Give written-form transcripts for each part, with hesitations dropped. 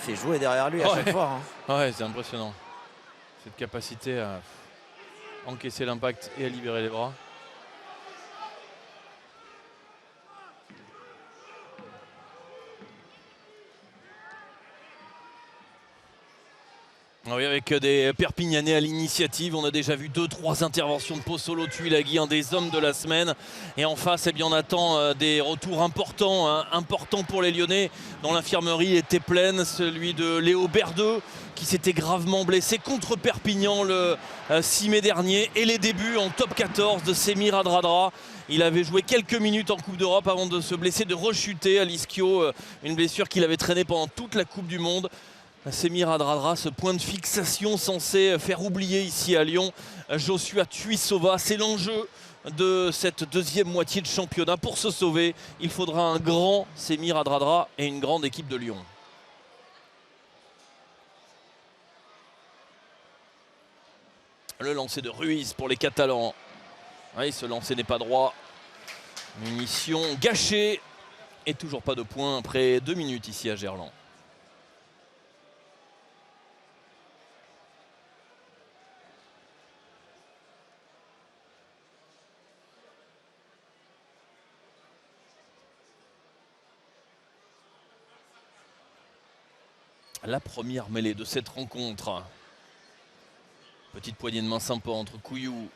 fait jouer derrière lui à chaque fois. Hein. Ouais, c'est impressionnant. Cette capacité à encaisser l'impact et à libérer les bras. Oui, avec des Perpignanais à l'initiative, on a déjà vu 2-3 interventions de Pozzolo Tuilagi, un des hommes de la semaine. Et en face, eh bien, on attend des retours importants, importants pour les Lyonnais, dont l'infirmerie était pleine. Celui de Léo Berdeux, qui s'était gravement blessé contre Perpignan le 6 mai dernier. Et les débuts en top 14 de Semir Adradra. Il avait joué quelques minutes en Coupe d'Europe avant de se blesser, de rechuter à l'ischio. Une blessure qu'il avait traînée pendant toute la Coupe du Monde. Semir Adradra, ce point de fixation censé faire oublier ici à Lyon Joshua Tuisova. C'est l'enjeu de cette deuxième moitié de championnat. Pour se sauver, il faudra un grand Semir Adradra et une grande équipe de Lyon. Le lancer de Ruiz pour les Catalans. Oui, ce lancer n'est pas droit. Munition gâchée. Et toujours pas de points après 2 minutes ici à Gerland. La première mêlée de cette rencontre. Petite poignée de main sympa entre Couillou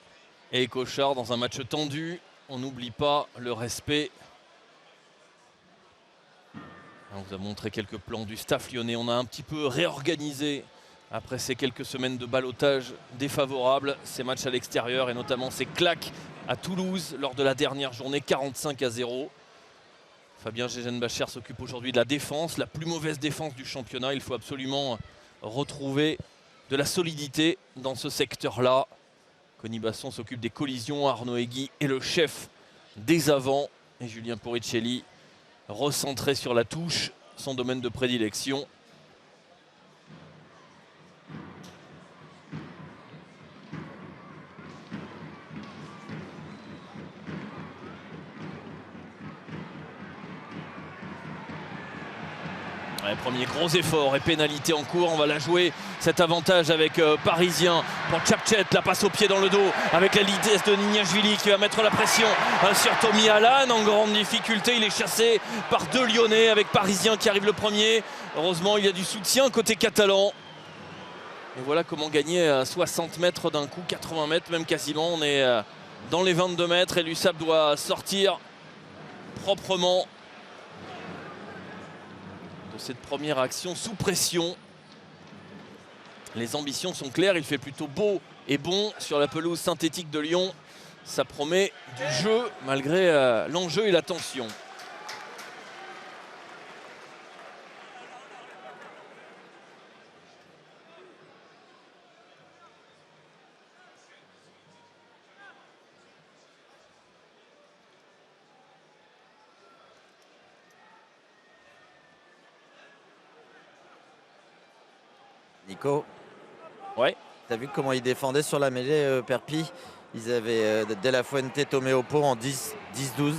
et Cochard dans un match tendu. On n'oublie pas le respect. On vous a montré quelques plans du staff lyonnais. On a un petit peu réorganisé après ces quelques semaines de ballottage défavorables. Ces matchs à l'extérieur et notamment ces claques à Toulouse lors de la dernière journée, 45-0. Fabien Gegenbacher s'occupe aujourd'hui de la défense, la plus mauvaise défense du championnat. Il faut absolument retrouver de la solidité dans ce secteur-là. Conny Basson s'occupe des collisions, Arnaud Egui est le chef des avants. Et Julien Poricelli, recentré sur la touche, son domaine de prédilection. Ouais, premier gros effort et pénalité en cours. On va la jouer, cet avantage avec Parisien pour Tchapchet. La passe au pied dans le dos avec la vitesse de Nignashvili qui va mettre la pression sur Tommy Alan. En grande difficulté, il est chassé par 2 Lyonnais avec Parisien qui arrive le premier. Heureusement, il y a du soutien côté catalan. Et voilà comment gagner à 60 mètres d'un coup, 80 mètres même quasiment. On est dans les 22 mètres et l'USAP doit sortir proprement de cette première action sous pression. Les ambitions sont claires, il fait plutôt beau et bon sur la pelouse synthétique de Lyon. Ça promet du jeu malgré l'enjeu et la tension. Nico, ouais. T'as vu comment ils défendaient sur la mêlée Perpi? Ils avaient De La Fuente, Toméopo en 10-12.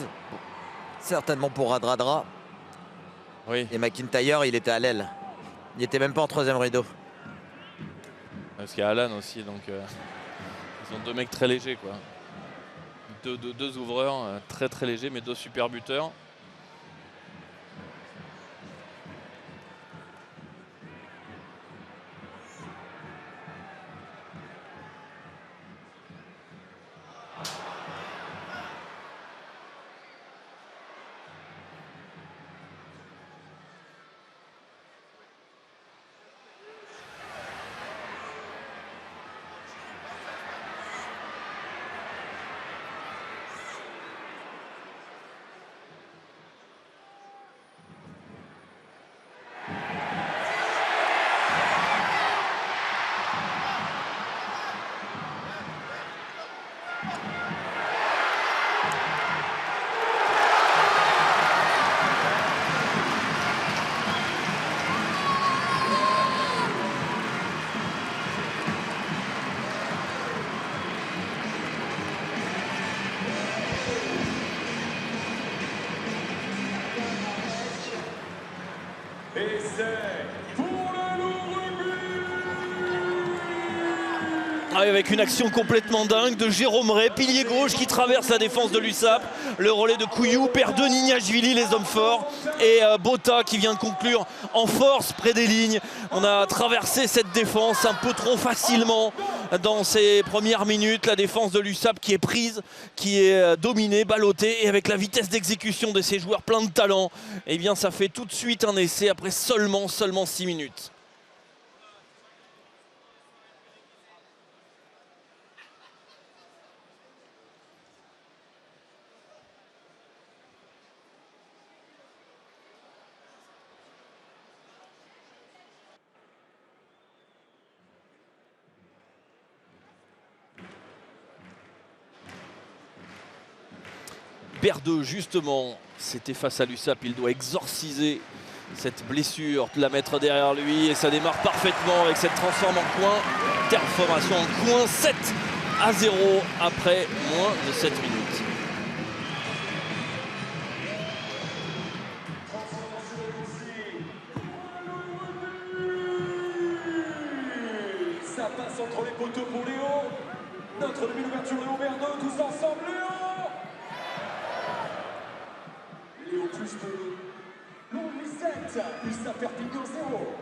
Certainement pour Adradra. Oui. Et McIntyre, il était à l'aile. Il était même pas en 3e rideau. Parce qu'il y a Alan aussi, donc ils ont 2 mecs très légers, quoi. Deux ouvreurs très très légers, mais 2 super buteurs. Et c'est pour avec une action complètement dingue de Jérôme Ray, pilier gauche qui traverse la défense de l'USAP. Le relais de Couillou, perd de Nignashvili, les hommes forts. Et Bota qui vient de conclure en force près des lignes. On a traversé cette défense un peu trop facilement dans ces premières minutes. La défense de l'USAP qui est prise, qui est dominée, ballottée. Et avec la vitesse d'exécution de ces joueurs pleins de talent, eh bien ça fait tout de suite un essai après seulement 6 minutes. Berdeux, justement, c'était face à l'USAP, il doit exorciser cette blessure, la mettre derrière lui, et ça démarre parfaitement avec cette transformation en coin. Transformation en coin, 7-0 après moins de 7 minutes. Ça passe entre les poteaux pour Léo. Notre demi d'ouverture, Léo Berdeux, tous ensemble, Léo. Léo plus 2. L'on 7, puis ça Perpignan 0.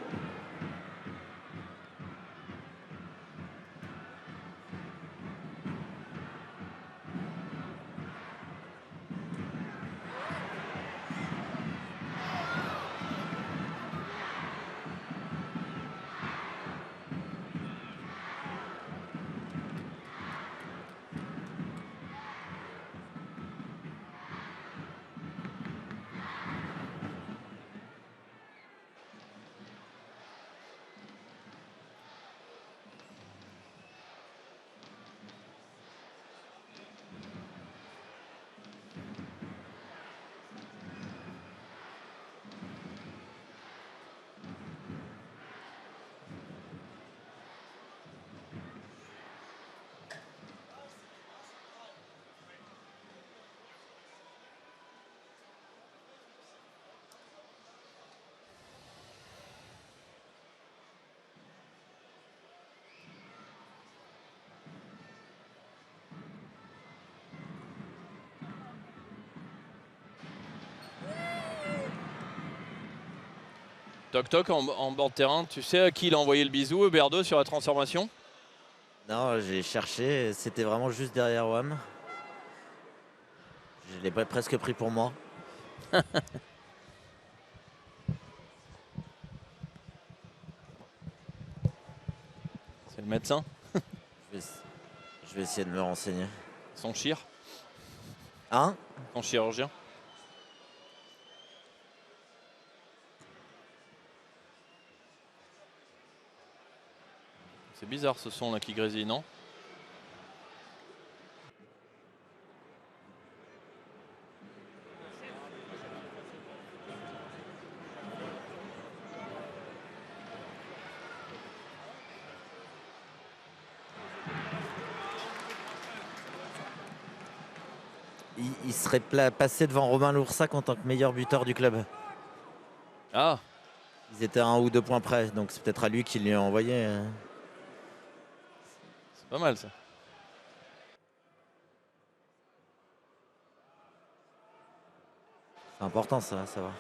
Toc Toc en bord de terrain, tu sais à qui il a envoyé le bisou, Berdeux, sur la transformation? Non, j'ai cherché, c'était vraiment juste derrière WAM. Je l'ai presque pris pour moi. C'est le médecin, Je vais essayer de me renseigner. son chir, Hein? son chirurgien. C'est bizarre ce son là qui grésille, non? Il serait passé devant Romain Loursac en tant que meilleur buteur du club. Ah, Ils étaient à 1 ou 2 points près, donc c'est peut-être à lui qu'il lui a envoyé. c'est pas mal ça. C'est important ça, à savoir.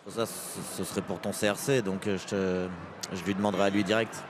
Ça, ce serait pour ton CRC, donc je lui demanderai à lui direct.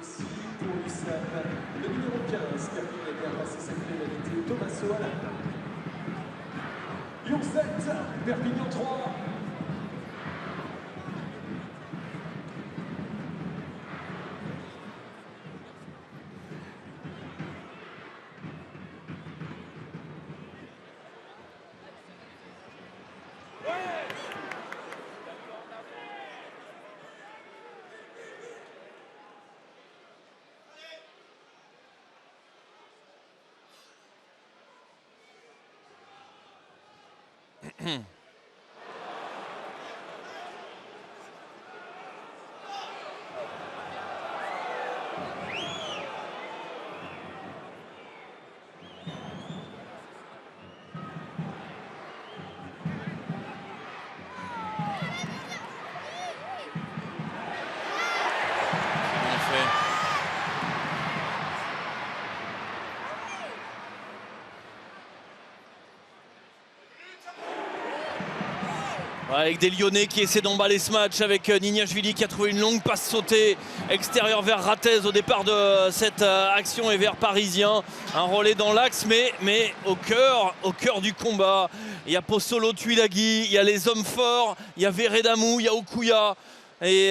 ici pour l'USAP. Le numéro 15 termine et bien passé cette pénalité, Tommaso Alain. Lyon 7, Perpignan 3. Avec des Lyonnais qui essaient d'emballer ce match avec Nignashvili qui a trouvé une longue passe sautée extérieure vers Ratez au départ de cette action et vers Parisien. Un relais dans l'axe mais au cœur du combat. Il y a Pozzolo Tuilagi, il y a les hommes forts, il y a Veredamou, il y a Okuya et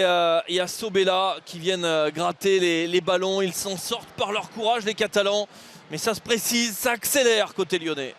il y a Sobela qui viennent gratter les ballons. Ils s'en sortent par leur courage les Catalans, mais ça se précise, ça accélère côté lyonnais.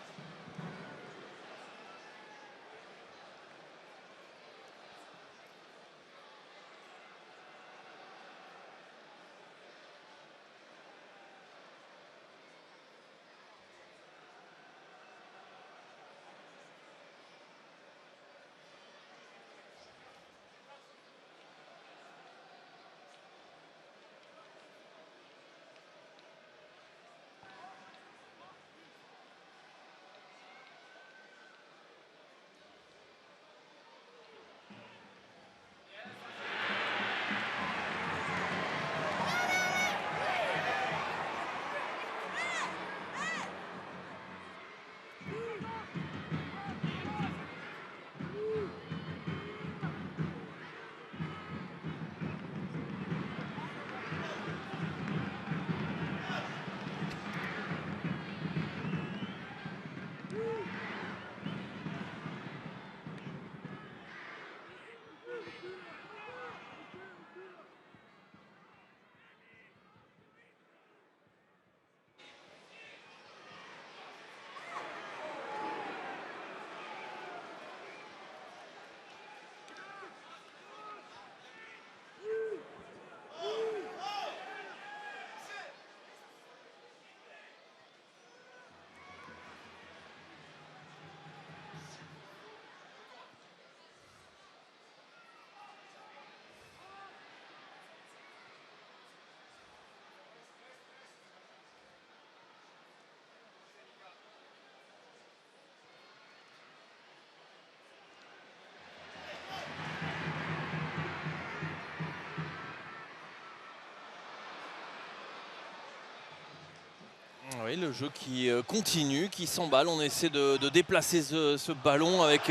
Oui, le jeu qui continue, qui s'emballe. On essaie de déplacer ce ballon avec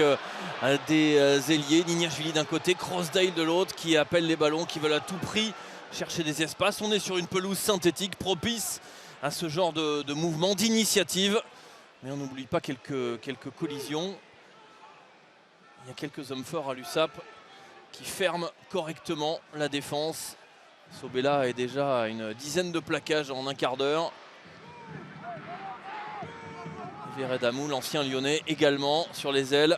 des ailiers. Nignashvili d'un côté, Crossdale de l'autre qui appellent les ballons, qui veulent à tout prix chercher des espaces. On est sur une pelouse synthétique propice à ce genre de mouvement, d'initiative. Mais on n'oublie pas quelques collisions. Il y a quelques hommes forts à l'USAP qui ferment correctement la défense. Sobela est déjà à une dizaine de plaquages en un quart d'heure. Veredamou, l'ancien lyonnais, également sur les ailes.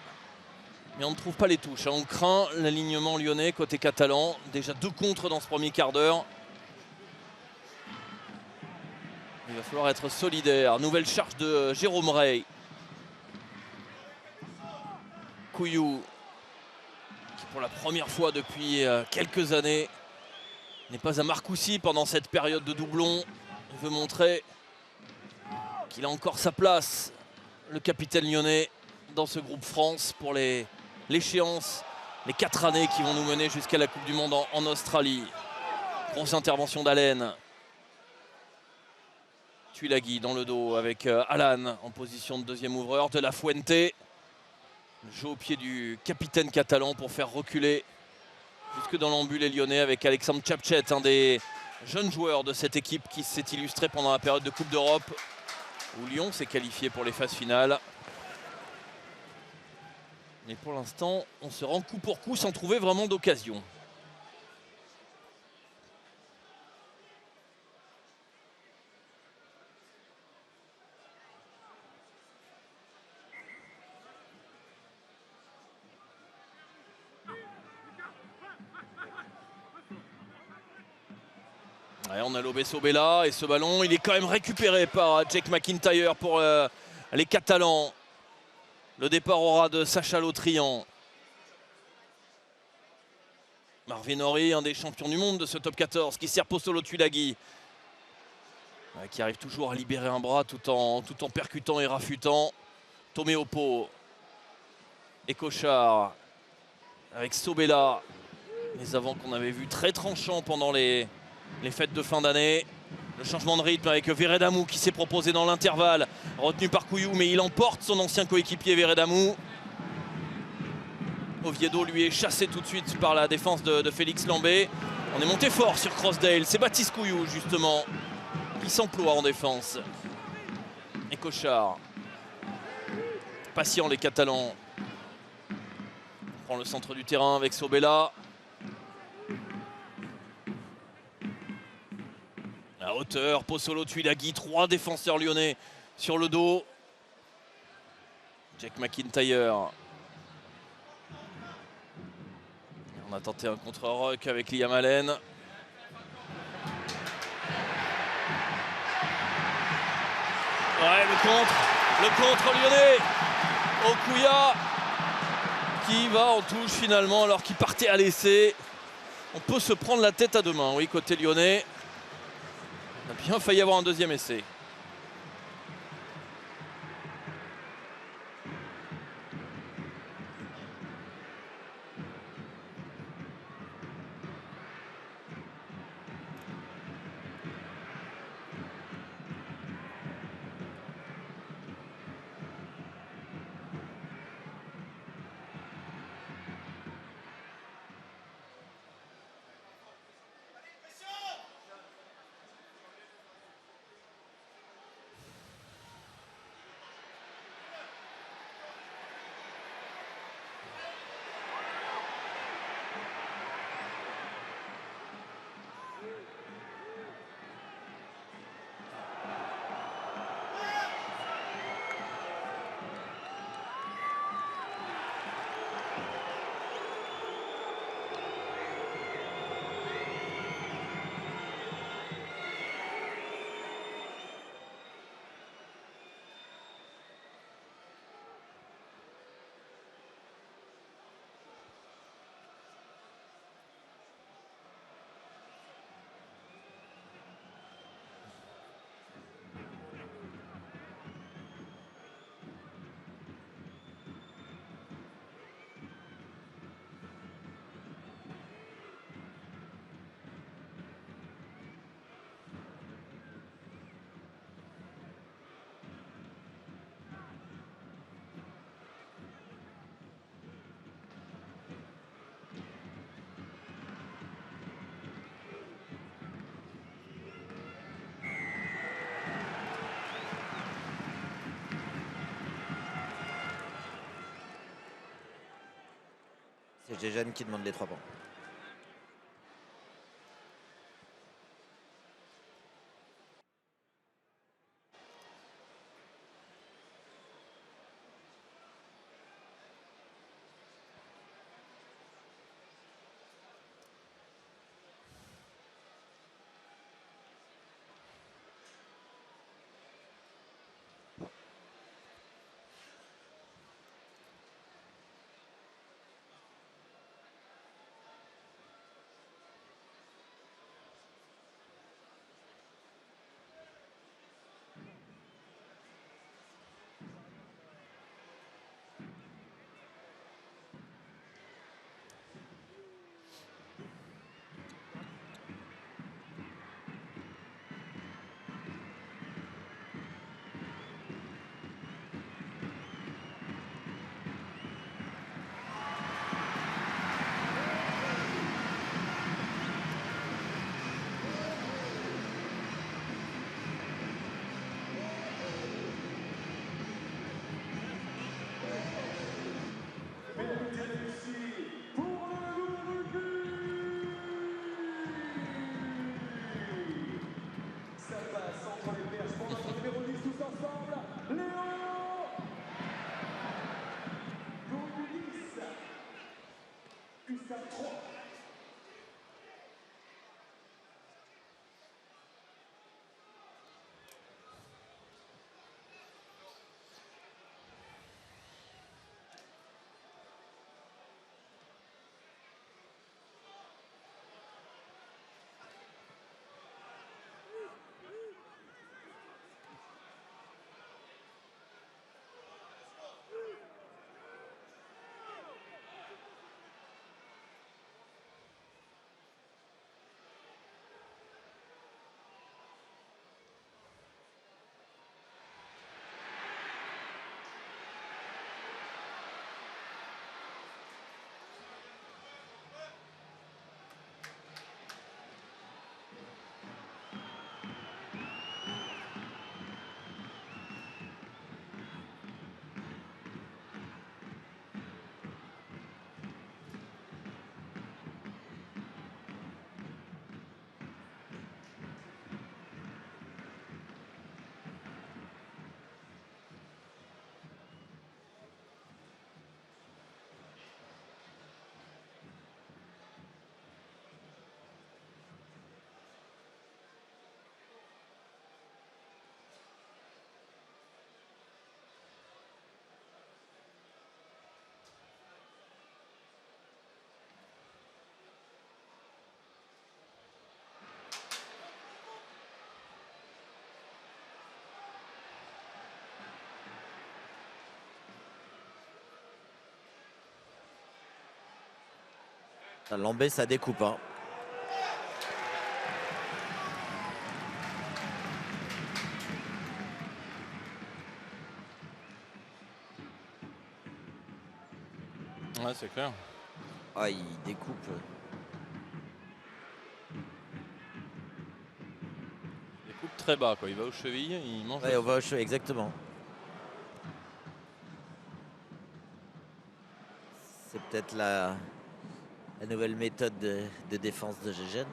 Mais on ne trouve pas les touches. On craint l'alignement lyonnais côté catalan. Déjà 2 contres dans ce premier quart d'heure. Il va falloir être solidaire. Nouvelle charge de Jérôme Rey. Kouyou, qui pour la première fois depuis quelques années n'est pas à Marcoussis pendant cette période de doublon. Il veut montrer qu'il a encore sa place, le capitaine lyonnais, dans ce groupe France pour l'échéance, les 4 années qui vont nous mener jusqu'à la Coupe du Monde en Australie. Grosse intervention d'Allen. Tuilagi dans le dos avec Alan en position de deuxième ouvreur. De la Fuente. Le jeu au pied du capitaine catalan pour faire reculer jusque dans l'embut les Lyonnais avec Alexandre Tchapchet, un des jeune joueur de cette équipe qui s'est illustré pendant la période de Coupe d'Europe où Lyon s'est qualifié pour les phases finales. Mais pour l'instant, on se rend coup pour coup sans trouver vraiment d'occasion. Ouais, on a lobé Sobella et ce ballon, il est quand même récupéré par Jake McIntyre pour les Catalans. Le départ aura de Sacha Lautrian. Marvin Ory, un des champions du monde de ce top 14, qui sert Posolo Tuilagi. Qui arrive toujours à libérer un bras tout en percutant et rafutant. Tomé Oppo et Cochard avec Sobella. Les avants qu'on avait vus très tranchants pendant les fêtes de fin d'année. Le changement de rythme avec Veredamou qui s'est proposé dans l'intervalle. Retenu par Couillou, mais il emporte son ancien coéquipier Veredamou. Oviedo lui est chassé tout de suite par la défense de Félix Lambé. On est monté fort sur Crossdale. C'est Baptiste Couillou justement qui s'emploie en défense. Et Cochard. Patient les Catalans. On prend le centre du terrain avec Sobella. À hauteur, Posolo Tuilagi, 3 défenseurs lyonnais sur le dos. Jack McIntyre. On a tenté un contre-rock avec Liam Allen. Ouais, le contre lyonnais. Okuya qui va en touche finalement alors qu'il partait à l'essai. On peut se prendre la tête à deux mains, oui, côté lyonnais. On a bien failli avoir un deuxième essai. C'est Géjane qui demande les 3 points. à 3. Lambé, ça découpe. Hein. Ouais, c'est clair. Ah, il découpe. Il coupe très bas, quoi. Il va aux chevilles, il mange. Ouais, on va au cheveu, exactement. C'est peut-être la nouvelle méthode de défense de Gégène.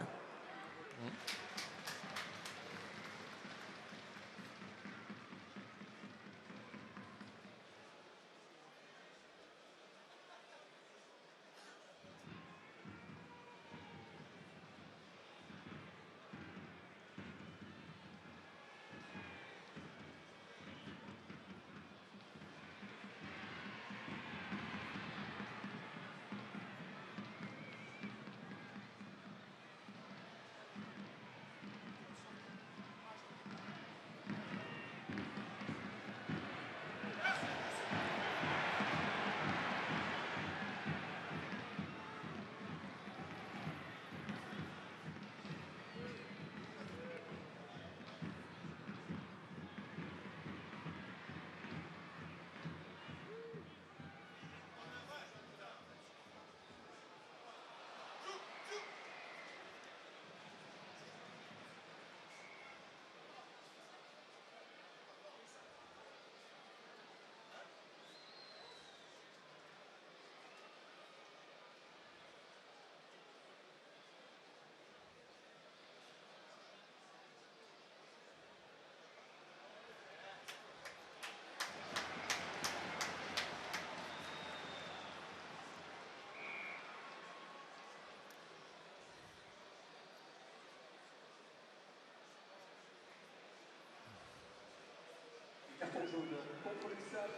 Carton jaune contre l'USAP.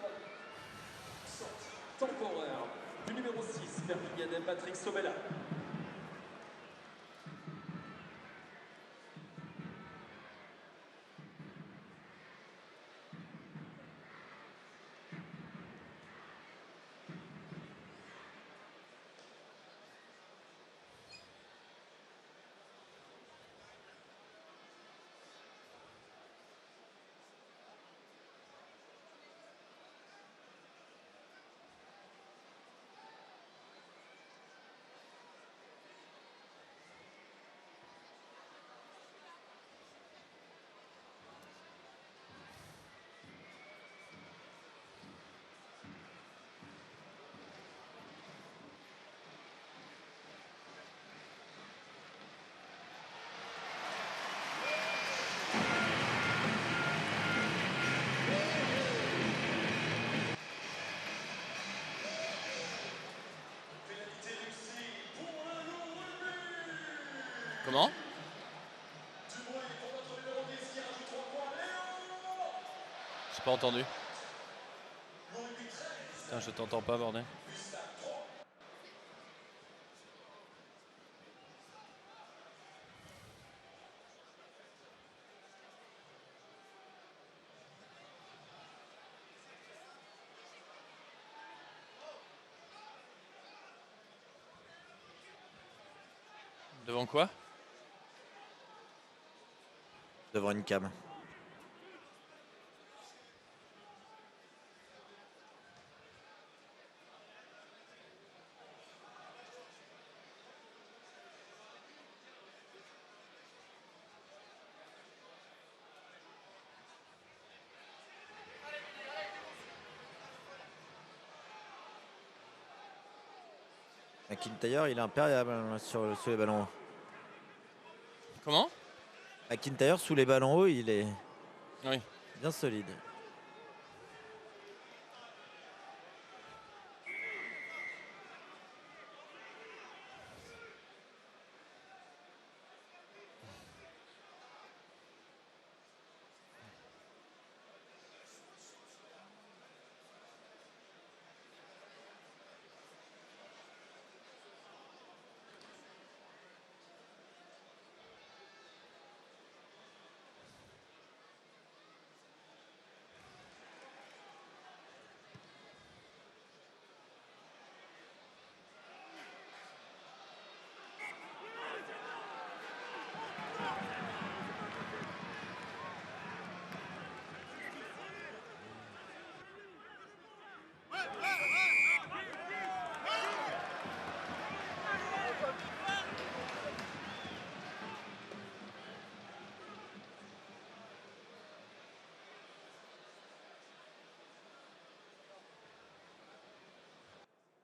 Sortie temporaire du numéro 6, Perpignanais Patrick Sobella. Comment? J'ai pas entendu. Putain, je t'entends pas, bordel. Devant quoi? Devant une cam. McIntyre, il est impériable hein, sous les ballons hauts. Comment? McIntyre, sous les ballons hauts, il est Oui. bien solide.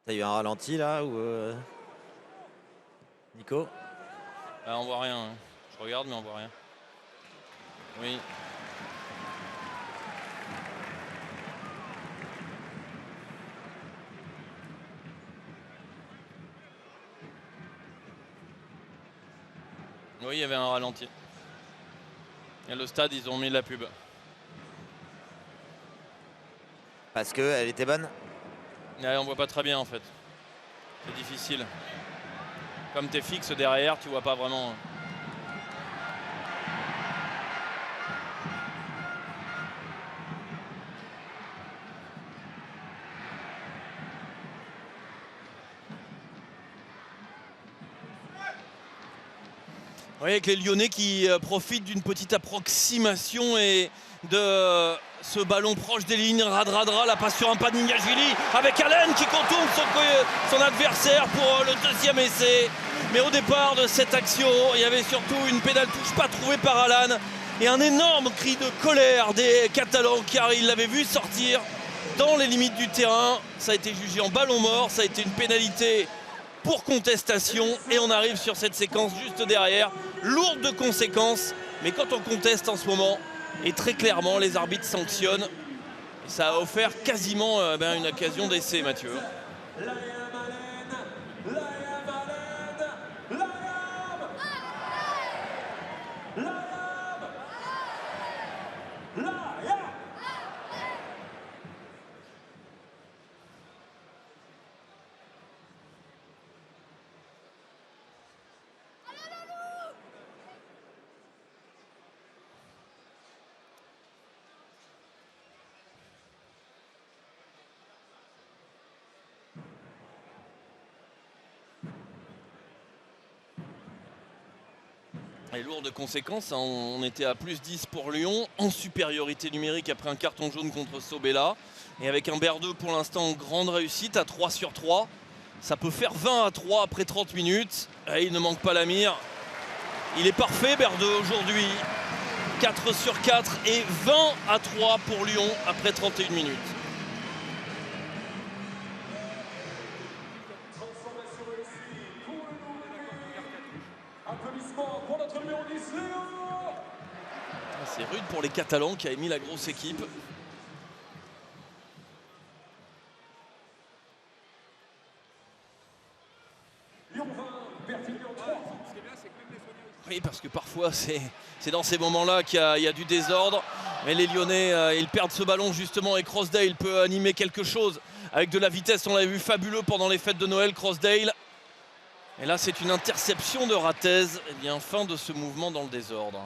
T'as eu un ralenti là ou Nico? Ah, on voit rien. Hein. Je regarde mais on voit rien. Oui. Oui, il y avait un ralenti. Et le stade, ils ont mis la pub. Parce qu'elle était bonne? Ouais, on voit pas très bien en fait. C'est difficile. Comme t'es fixe derrière, tu vois pas vraiment. Oui, avec les Lyonnais qui profitent d'une petite approximation et de ce ballon proche des lignes. Radradra, la passe sur un pas de Nignashvili avec Allen qui contourne son adversaire pour le deuxième essai. Mais au départ de cette action, il y avait surtout une pénale touche pas trouvée par Alan et un énorme cri de colère des Catalans car ils l'avaient vu sortir dans les limites du terrain. Ça a été jugé en ballon mort, ça a été une pénalité pour contestation et on arrive sur cette séquence juste derrière, lourde de conséquences, mais quand on conteste en ce moment, et très clairement les arbitres sanctionnent, et ça a offert quasiment une occasion d'essai, Mathieu. Et lourde de conséquences, hein, on était à plus 10 pour Lyon, en supériorité numérique après un carton jaune contre Sobella. Et avec un Berdeux pour l'instant en grande réussite à 3 sur 3. Ça peut faire 20-3 après 30 minutes. Et il ne manque pas la mire. Il est parfait Berdeux aujourd'hui. 4 sur 4 et 20-3 pour Lyon après 31 minutes. C'est rude pour les Catalans qui a émis la grosse équipe. Lyon 20, Perpignan 3. Ce qui est bien, c'est que même les soignants Oui, parce que parfois c'est dans ces moments-là qu'il y a du désordre. Mais les Lyonnais, ils perdent ce ballon justement et Crossdale peut animer quelque chose avec de la vitesse. On l'avait vu fabuleux pendant les fêtes de Noël, Crossdale. Et là, c'est une interception de Ratez. Eh bien, fin de ce mouvement dans le désordre.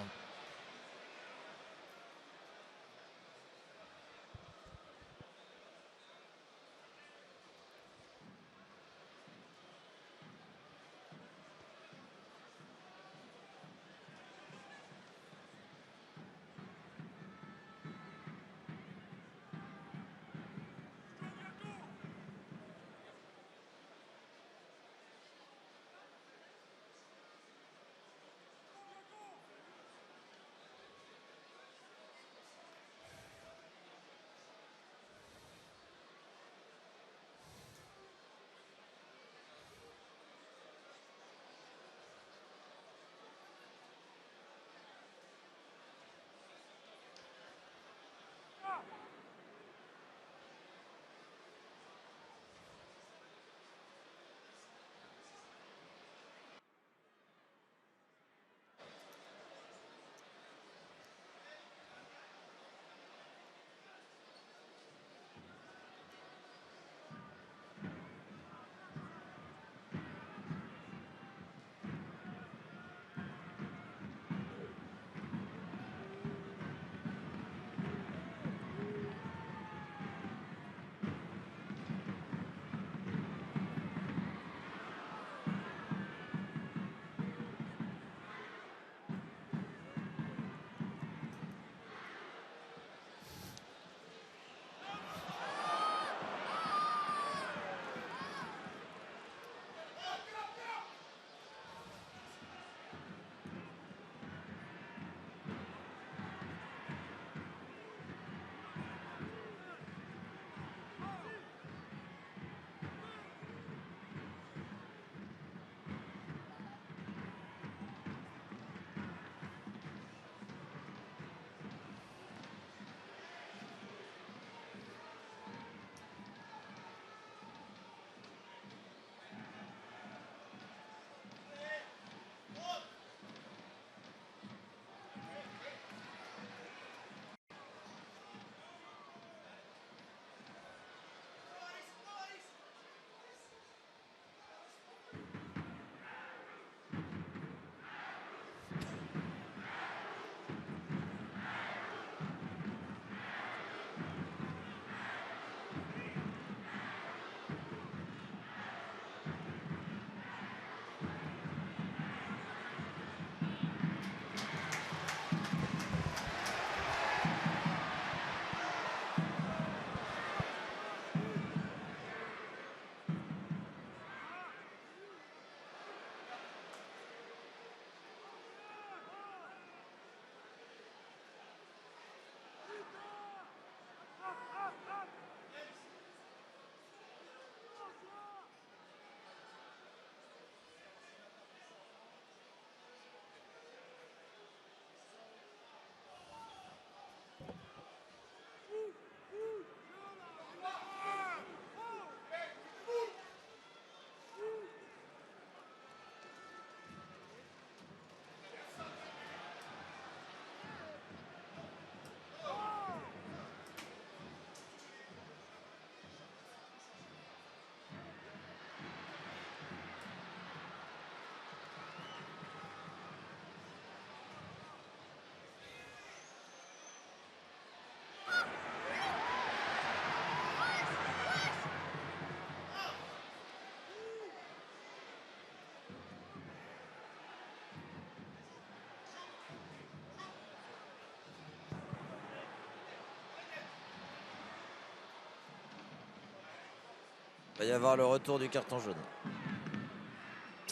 Il va y avoir le retour du carton jaune.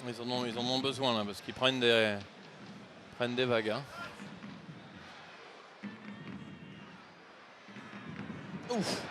Ils en ont besoin là parce qu'ils prennent des vagues. Hein. Ouf.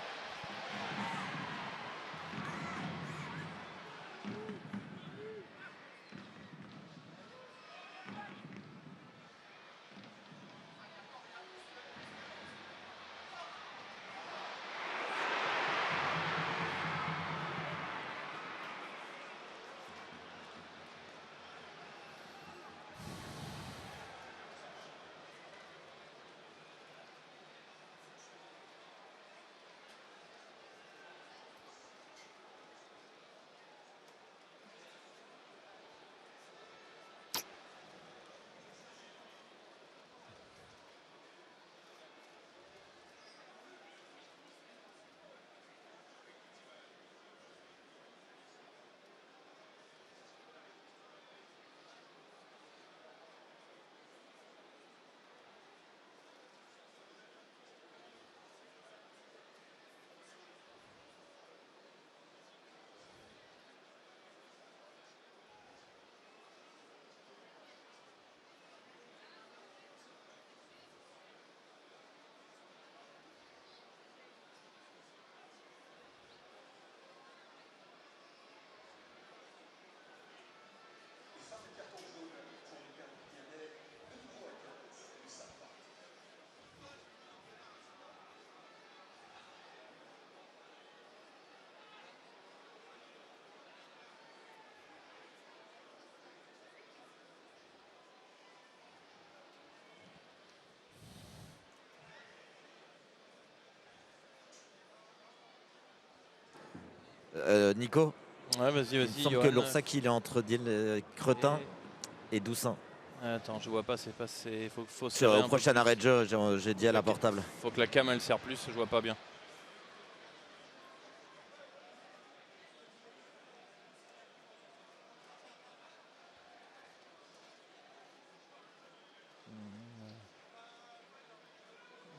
Nico, Ouais, vas-y, il me vas-y. semble que Johan. l'Oursac il est entre Cretin et Doussin. Attends, je vois pas, c'est pas. Faut se Sur serrer au un peu prochain plus. arrêt de jeu, j'ai dit à la Ok. portable. Faut que la cam elle serre plus, je vois pas bien.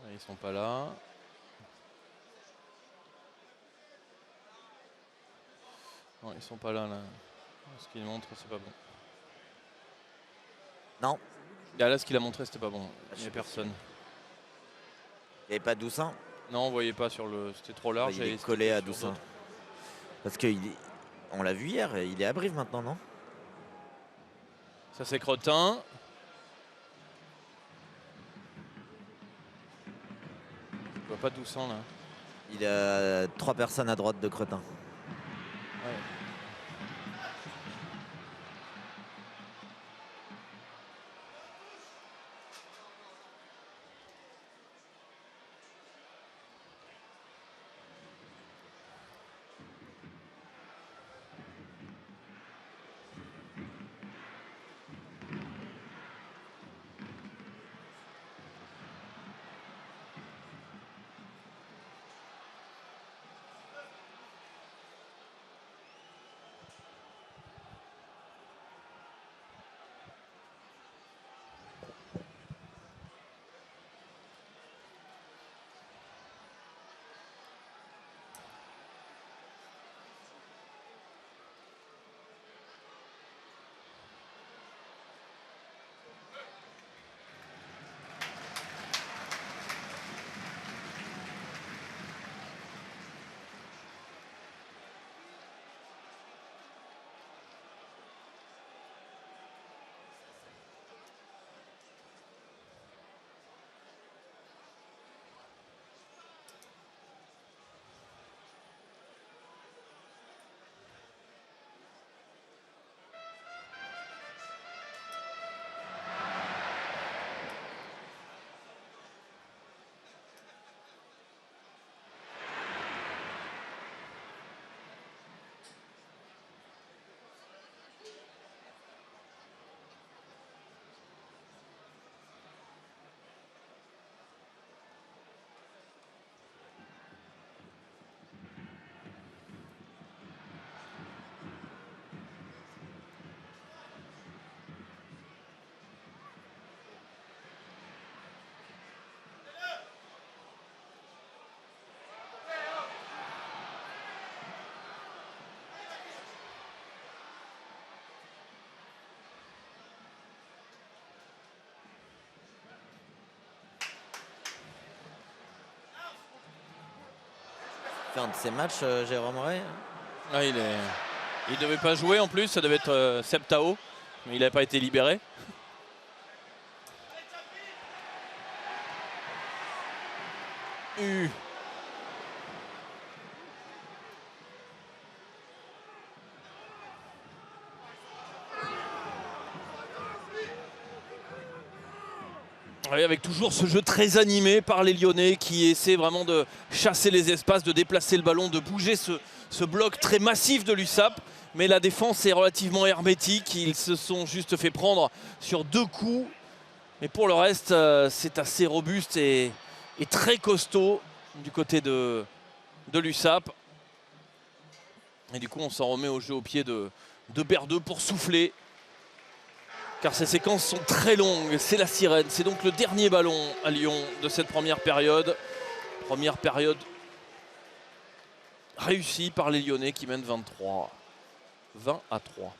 Ouais, ils sont pas là. Non, ils sont pas là. Ce qu'il montre, c'est pas bon. Non, Ah, là, ce qu'il a montré, c'était pas bon. Il n'y a personne. il n'y avait pas Doussin. Non, on voyait pas sur le. C'était trop large. Il et est c'était collé à sur Doussin. d'autres. Parce on l'a vu hier, il est à Brive maintenant, non? Ça, c'est Cretin. Je vois pas Doussin là. Il y a 3 personnes à droite de Cretin. Ouais. Fait un de ses matchs, Jérôme Ray. Ah, il devait pas jouer en plus, ça devait être Septao, mais il n'avait pas été libéré. Oui, avec toujours ce jeu très animé par les Lyonnais qui essaient vraiment de chasser les espaces, de déplacer le ballon, de bouger ce bloc très massif de l'USAP. Mais la défense est relativement hermétique. Ils se sont juste fait prendre sur 2 coups. Mais pour le reste, c'est assez robuste et très costaud du côté de l'USAP. Et du coup, on s'en remet au jeu au pied de Berdeux pour souffler. Car ces séquences sont très longues, c'est la sirène. C'est donc le dernier ballon à Lyon de cette première période. Première période réussie par les Lyonnais qui mènent 20 à 3.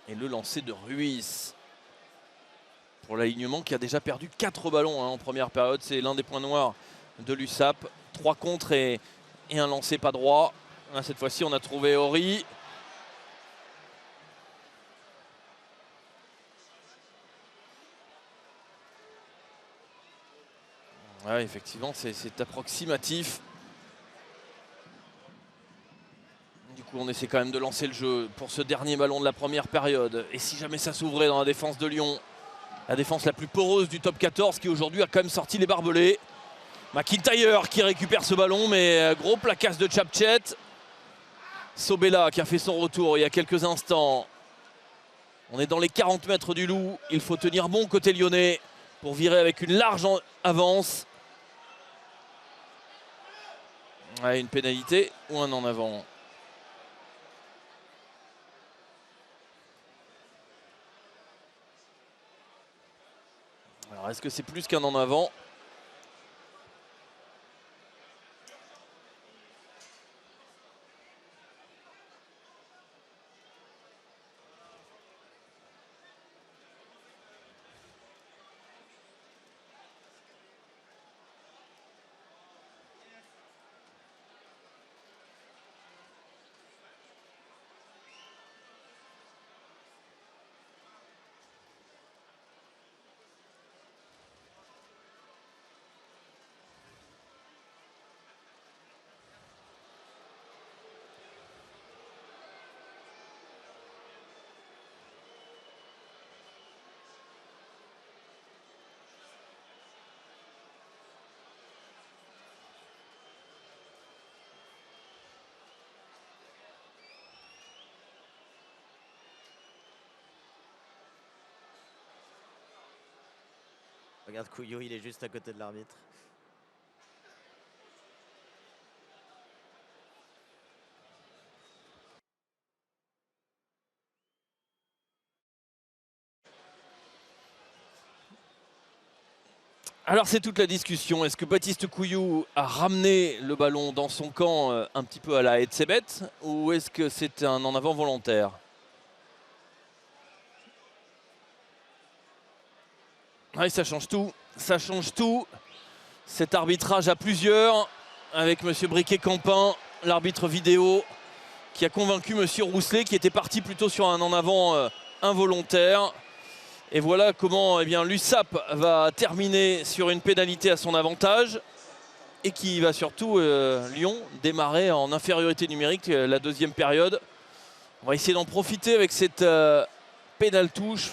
Et le lancer de Ruiz pour l'alignement qui a déjà perdu 4 ballons en première période. C'est l'un des points noirs de l'USAP. 3 contres et un lancer pas droit. Là, cette fois-ci, on a trouvé Horry. Ouais, effectivement, c'est approximatif. Du coup, on essaie quand même de lancer le jeu pour ce dernier ballon de la première période. Et si jamais ça s'ouvrait dans la défense de Lyon, la défense la plus poreuse du top 14 qui aujourd'hui a quand même sorti les barbelés. McIntyre qui récupère ce ballon, mais gros plaquage de Chapchet. Sobela qui a fait son retour il y a quelques instants. On est dans les 40 mètres du Loup. Il faut tenir bon côté lyonnais pour virer avec une large avance. Ouais, une pénalité ou un en avant. Alors est-ce que c'est plus qu'un en avant? Regarde Couillou, il est juste à côté de l'arbitre. Alors c'est toute la discussion. Est-ce que Baptiste Couillou a ramené le ballon dans son camp un petit peu à la Etzebet, ou est-ce que c'est un en avant volontaire? Oui, ça change tout. Ça change tout. Cet arbitrage à plusieurs avec M. Briquet-Campin, l'arbitre vidéo, qui a convaincu M. Rousselet qui était parti plutôt sur un en avant involontaire. Et voilà comment l'USAP va terminer sur une pénalité à son avantage et qui va surtout, Lyon, démarrer en infériorité numérique la deuxième période. On va essayer d'en profiter avec cette pénale touche.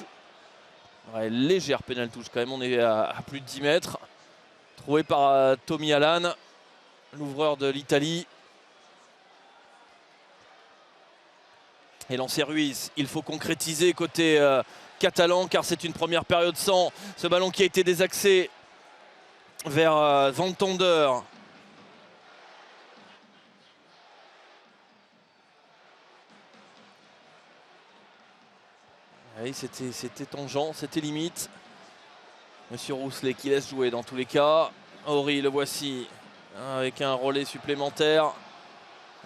Ouais, légère pénale touche quand même, on est à plus de 10 mètres. Trouvé par Tommy Allan, l'ouvreur de l'Italie. Et lancé Ruiz, il faut concrétiser côté catalan car c'est une première période sans. Ce ballon qui a été désaxé vers Van Tonder. Oui, c'était tangent, c'était limite. Monsieur Rousselet qui laisse jouer dans tous les cas. Horry, le voici avec un relais supplémentaire.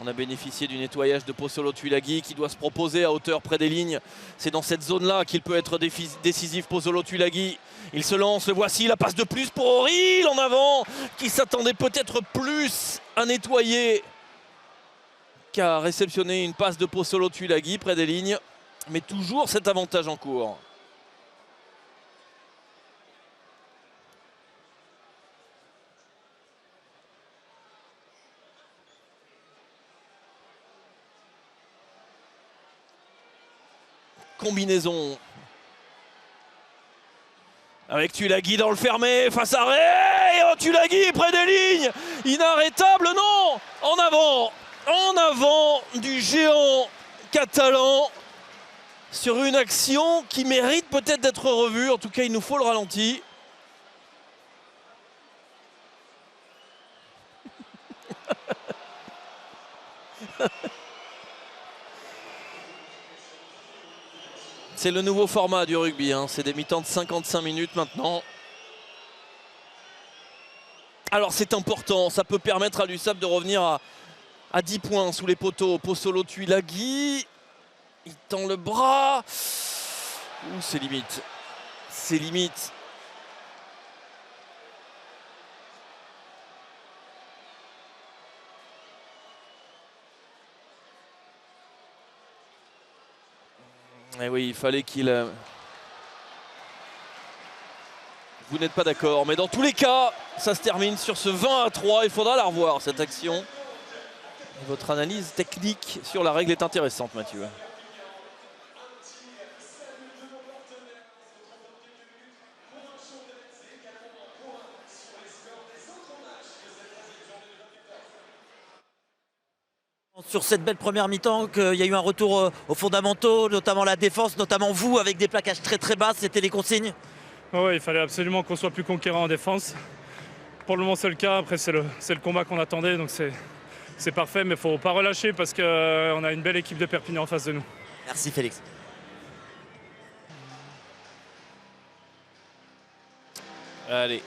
On a bénéficié du nettoyage de Pozzolo Tuilagi qui doit se proposer à hauteur près des lignes. C'est dans cette zone-là qu'il peut être décisif, Pozzolo Tuilagi. Il se lance, le voici, la passe de plus pour Horry, en avant, qui s'attendait peut-être plus à nettoyer qu'à réceptionner une passe de Pozzolo Tuilagi près des lignes. Mais toujours cet avantage en cours. Combinaison avec Tuilagi dans le fermé face à Ray. Oh, Tuilagi près des lignes, inarrêtable, non, en avant du géant catalan sur une action qui mérite peut-être d'être revue. En tout cas, il nous faut le ralenti. C'est le nouveau format du rugby, hein. C'est des mi-temps de 55 minutes maintenant. Alors c'est important, ça peut permettre à l'USAP de revenir à 10 points sous les poteaux. Pozzolo Tuilagi, il tend le bras. Ouh, c'est limite. C'est limite. Et oui, il fallait qu'il... Vous n'êtes pas d'accord, mais dans tous les cas, ça se termine sur ce 20-3. Il faudra la revoir, cette action. Et votre analyse technique sur la règle est intéressante, Mathieu. sur cette belle première mi-temps qu'il y a eu un retour aux fondamentaux, notamment la défense, notamment vous avec des plaquages très très bas, c'était les consignes? Ouais, il fallait absolument qu'on soit plus conquérant en défense. Pour le moment c'est le cas, après c'est le combat qu'on attendait, donc c'est parfait, mais il ne faut pas relâcher parce qu'on a une belle équipe de Perpignan en face de nous. Merci Félix. Allez.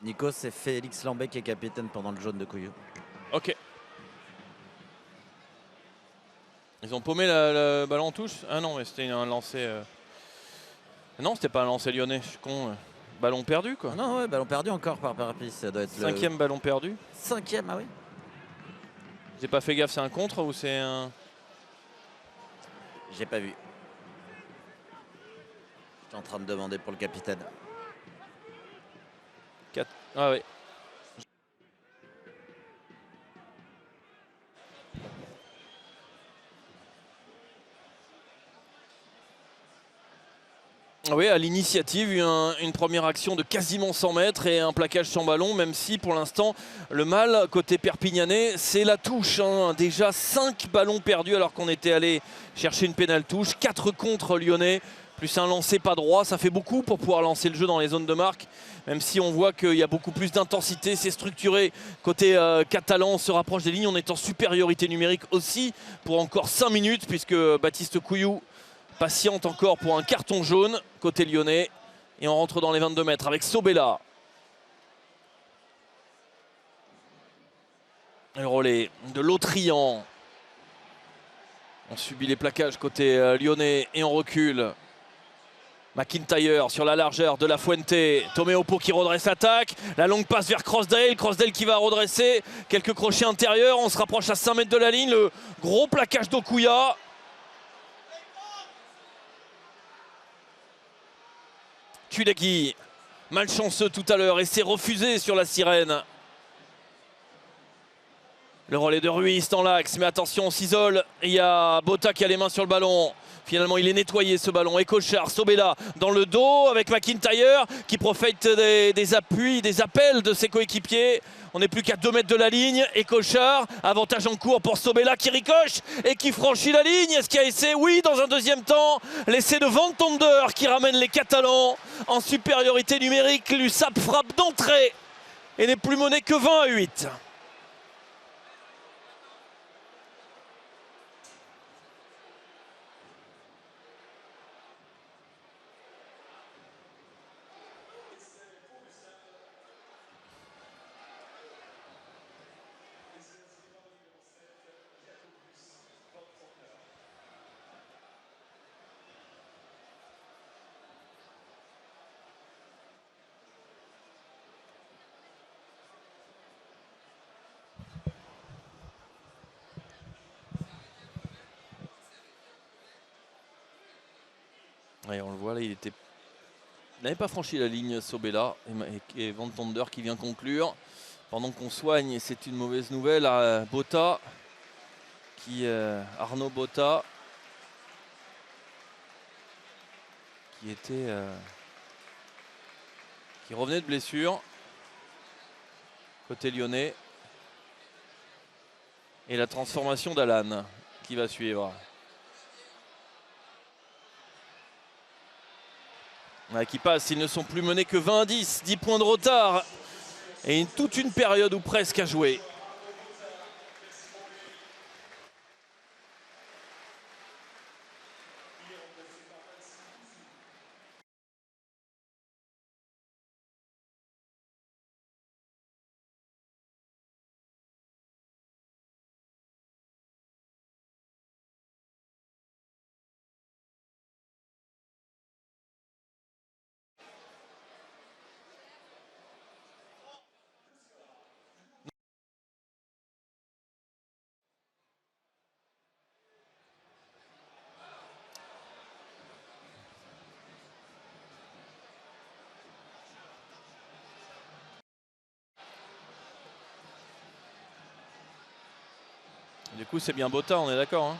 Nico, c'est Félix Lambert qui est capitaine pendant le jaune de Couillou. Ok. Ils ont paumé le ballon en touche. Ah non, mais c'était un lancer... Non, c'était pas un lancer lyonnais, je suis con. Ballon perdu, quoi. Ah non, ouais, ballon perdu encore par Perpi, ça doit être Cinquième ballon perdu. Cinquième, ah oui. J'ai pas fait gaffe, c'est un contre ou c'est un... J'ai pas vu. J'étais en train de demander pour le capitaine. 4. Ah ouais. Oui, à l'initiative, une première action de quasiment 100 mètres et un plaquage sans ballon, même si pour l'instant, le mal côté perpignanais, c'est la touche. Hein. Déjà 5 ballons perdus alors qu'on était allé chercher une pénale touche. 4 contre lyonnais, plus un lancer pas droit. Ça fait beaucoup pour pouvoir lancer le jeu dans les zones de marque, même si on voit qu'il y a beaucoup plus d'intensité. C'est structuré. Côté catalan, on se rapproche des lignes. On est en supériorité numérique aussi pour encore 5 minutes, puisque Baptiste Couillou patiente encore pour un carton jaune côté lyonnais. Et on rentre dans les 22 mètres avec Sobella. Le relais de Lautrian. On subit les plaquages côté lyonnais et on recule. McIntyre sur la largeur de La Fuente. Toméopo qui redresse l'attaque. La longue passe vers Crossdale. Crossdale qui va redresser. Quelques crochets intérieurs. On se rapproche à 5 mètres de la ligne. Le gros plaquage d'Okuya. Tulagi, malchanceux tout à l'heure et c'est refusé sur la sirène. Le relais de Ruiz dans l'axe, mais attention, on s'isole. Il y a Botta qui a les mains sur le ballon. Finalement, il est nettoyé ce ballon. Et Cochard, Sobella dans le dos avec McIntyre qui profite des appuis, des appels de ses coéquipiers. On n'est plus qu'à 2 mètres de la ligne. Et Cochard, avantage en cours pour Sobella qui ricoche et qui franchit la ligne. Est-ce qu'il y a essai? Oui, dans un deuxième temps. L'essai de Van Tonder qui ramène les Catalans en supériorité numérique. L'USAP frappe d'entrée et n'est plus mené que 20-8. Ouais, on le voit là, il n'avait pas franchi la ligne Sobella et Van Tonder qui vient conclure. Pendant qu'on soigne, et c'est une mauvaise nouvelle à Botta, Arnaud Botta, qui revenait de blessure côté lyonnais. Et la transformation d'Alan qui va suivre. Ouais, qui passe, ils ne sont plus menés que 20-10, 10 points de retard. Et toute une période où presque à jouer. Du coup, c'est bien Botta, on est d'accord, hein.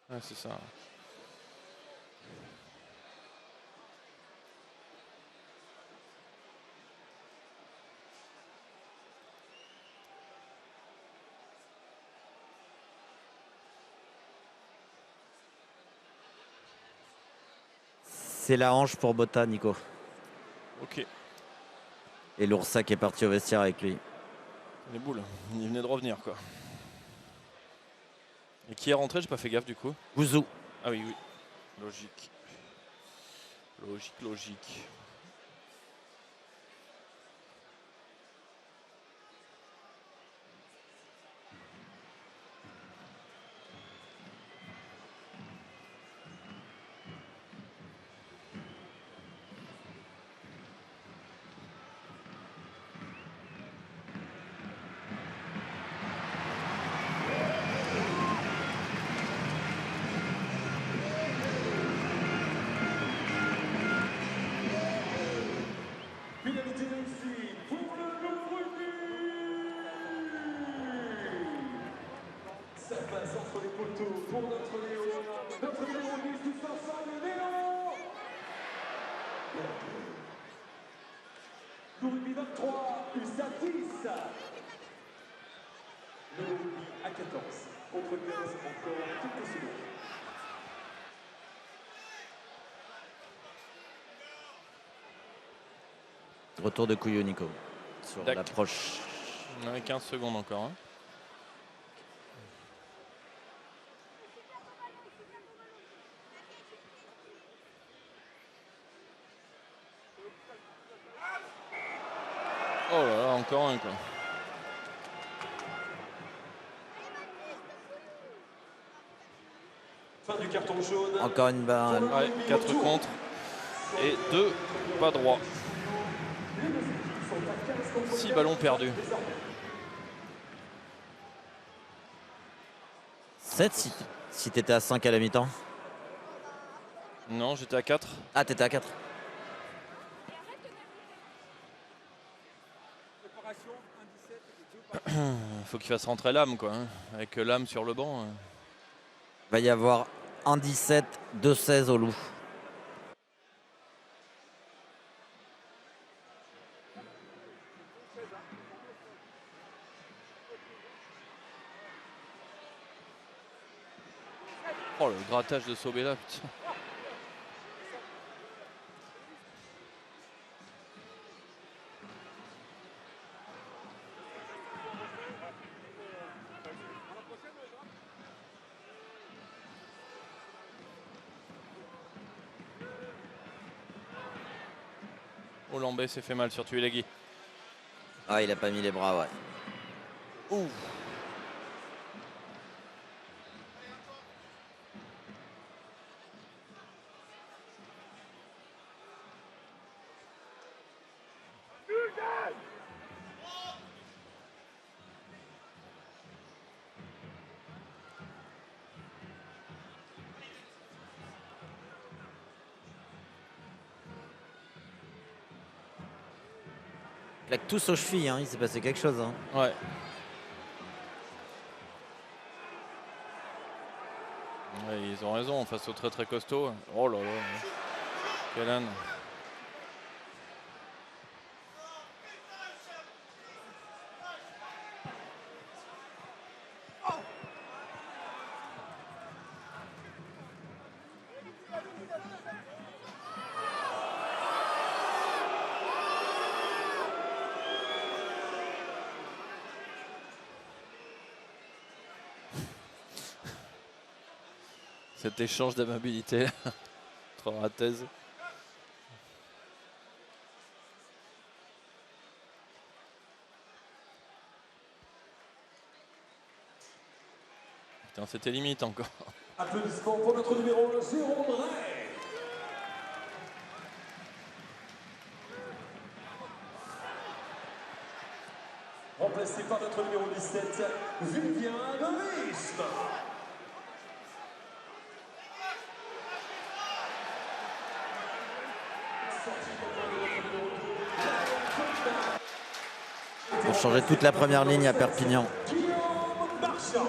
Ouais, c'est ça. C'est la hanche pour Botta, Nico. Ok. Et l'Oursac est parti au vestiaire avec lui. Les boules, il venait de revenir quoi. Et qui est rentré, j'ai pas fait gaffe du coup. Gouzou. Ah oui, oui. Logique. Logique. Finalité réussie pour le Lombredi. Ça passe entre les poteaux pour notre Léo. Notre Léo, on est tous ensemble, Léo. Louis 23, USA 10. Le rugby à 14. Contre 15, encore quelques secondes. Retour de Couillou, Nico. Sur Tac. l'approche. On a 15 secondes encore. Hein. Oh là là, encore un quoi. Fin du carton jaune. Encore une balle. Ouais, 4 contre et 2 pas droit. 6 ballons perdus. 7 si t'étais à 5 à la mi-temps. Non, j'étais à 4. Ah, t'étais à 4. Faut qu'il fasse rentrer l'âme quoi. Hein. Avec l'âme sur le banc. Va y avoir 1-17, 2-16 au loup. Oh le grattage de Sobella, putain. Lambé s'est fait mal sur Tuilagi. Ah, il a pas mis les bras, ouais. Ouh. Claque tous aux chevilles, hein. Il s'est passé quelque chose. Hein. Ouais. Ouais, ils ont raison face au très très costaud. Oh là là. Kellan. Cet échange d'amabilité entre Ratez. Putain, c'était limite encore. Applaudissements pour notre numéro Jérôme Ray. Remplacé par notre numéro 17, Vivien Gomisme. Ils ont changé toute la première ligne à Perpignan. Guillaume Marchand.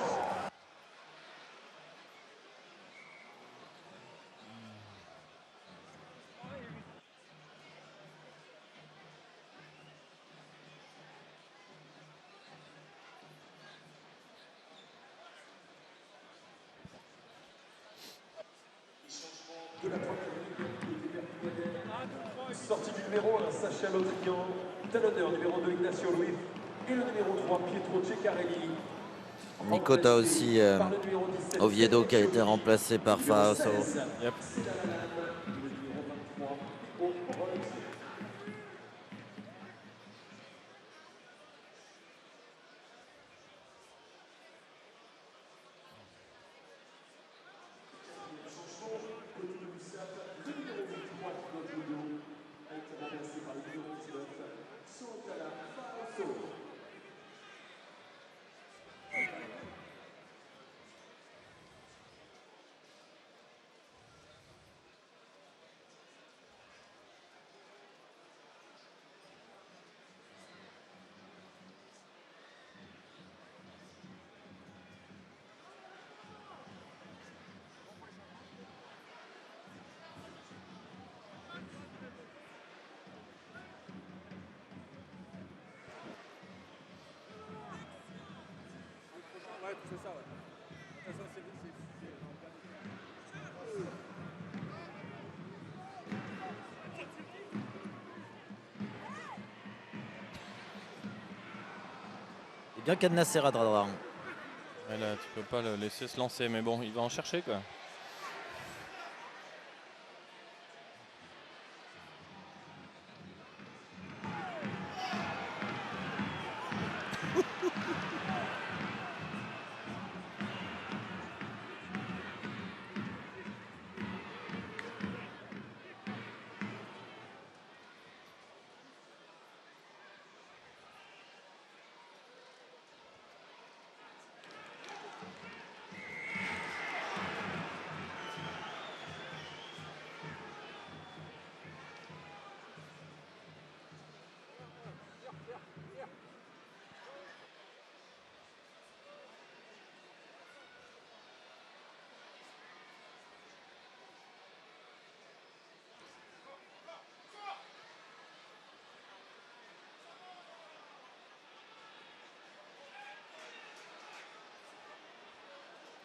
De la première ligne, sortie du numéro 1, Sacha Lautrian, talonneur numéro 2, Ignacio Louis, et le numéro 3, Pietro Ceccarelli. Nicota aussi, Oviedo qui a été remplacé par Faoso. Yep. C'est ça, ouais. C'est bien cadenassé Radradra. Et là, tu peux pas le laisser se lancer, mais bon, il va en chercher quoi.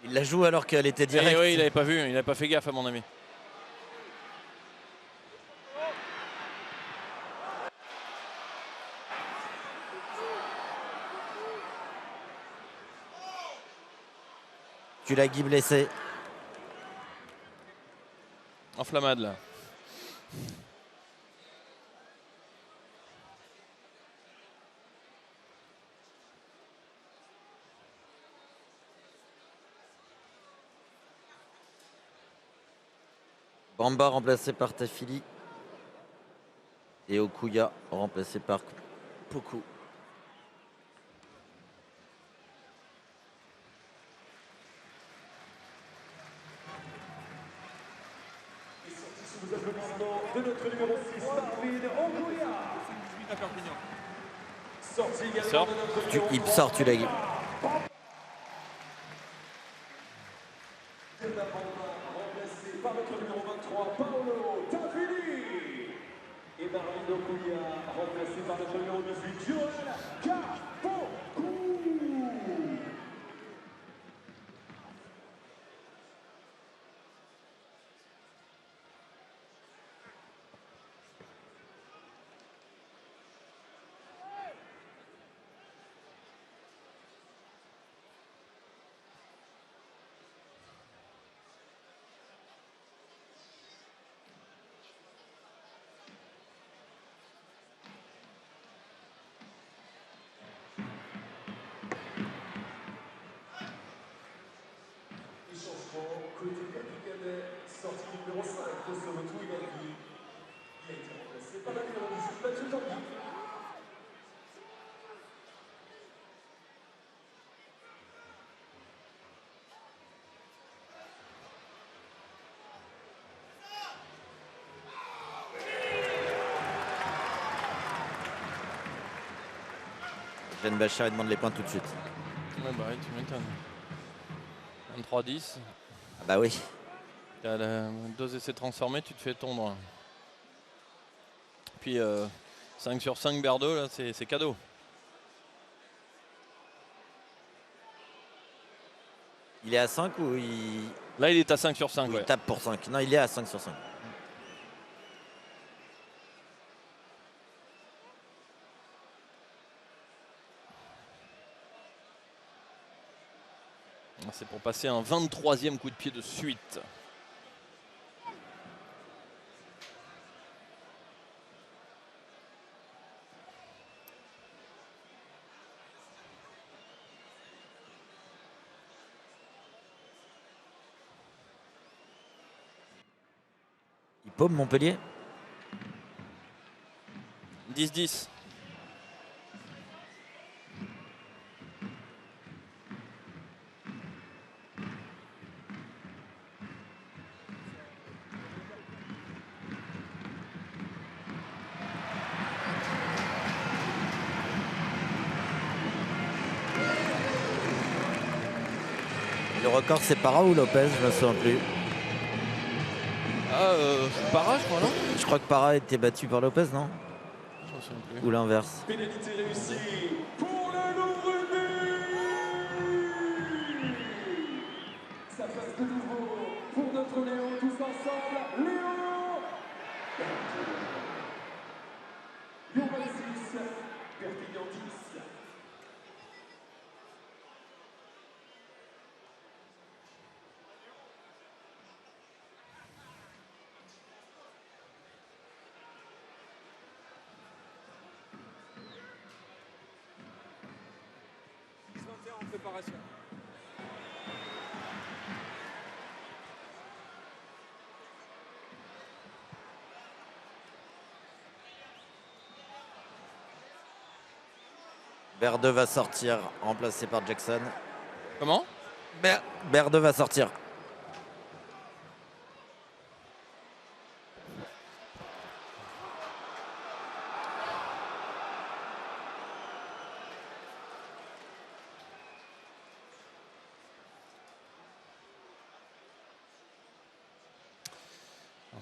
Il la joue alors qu'elle était directe. Oui, il n'avait pas vu, il n'avait pas fait gaffe à mon ami. Tuilagi blessé. Enflammade là. Bamba remplacé par Tafili. Et Okuya remplacé par Poku. Sous les applaudissements de notre numéro 6, Marvin Okuya. à Perpignan. Sorti également Sort. de notre numéro Il 3, sort Tulagi. remplacé par notre numéro 23, Paolo Tafili. Et Marvin Okuya, remplacé par notre numéro 18, Joël Kapoku. Côté Perpignanais, sortie numéro 5 de ce retour, il a été remplacé par la numéro 18, Mathieu Tanguy. Jeanne Bachar il demande les points tout de suite. Ouais, bah, tu m'étonnes. 23-10. Ah bah oui. T'as deux essais transformés, tu te fais tondre. Puis 5 sur 5 Berdeux, là, c'est cadeau. Il est à 5 ou il, Là, il est à 5 sur 5. ou Ouais. il tape pour 5? Non, il est à 5 sur 5. C'est pour passer un 23e coup de pied de suite. Il paume Montpellier. 10-10. Le record c'est Para ou Lopez, je me souviens plus. Ah, Para, je crois, non? Je crois que Para a été battu par Lopez, non? Je me souviens plus. Ou l'inverse. Pénalité réussie pour le Louvre. Ça passe de nouveau pour notre Léo, tous ensemble. Léo Lyon 26, Perpignan 10. En préparation. Berdeux va sortir, remplacé par Jackson. Comment? Berdeux va sortir.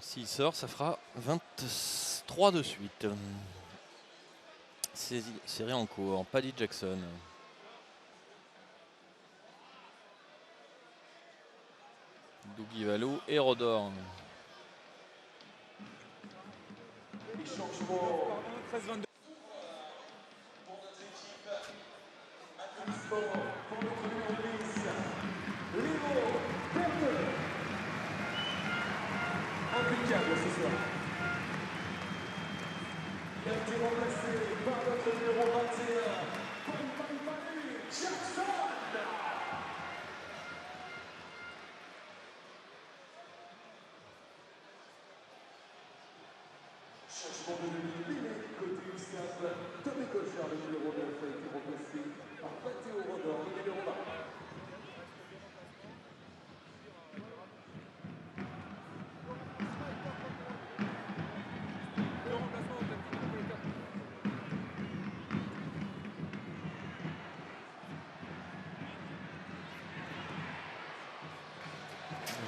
S'il sort, ça fera 23 de suite. Série en cours. Paddy Jackson. Dougie Valou et Rodor. Les changements. 13-22. Applaudissements pour notre numéro 10, Léo Berdeux. Impeccable ce soir. Il a été remplacé par notre numéro 21, Paddy Jackson.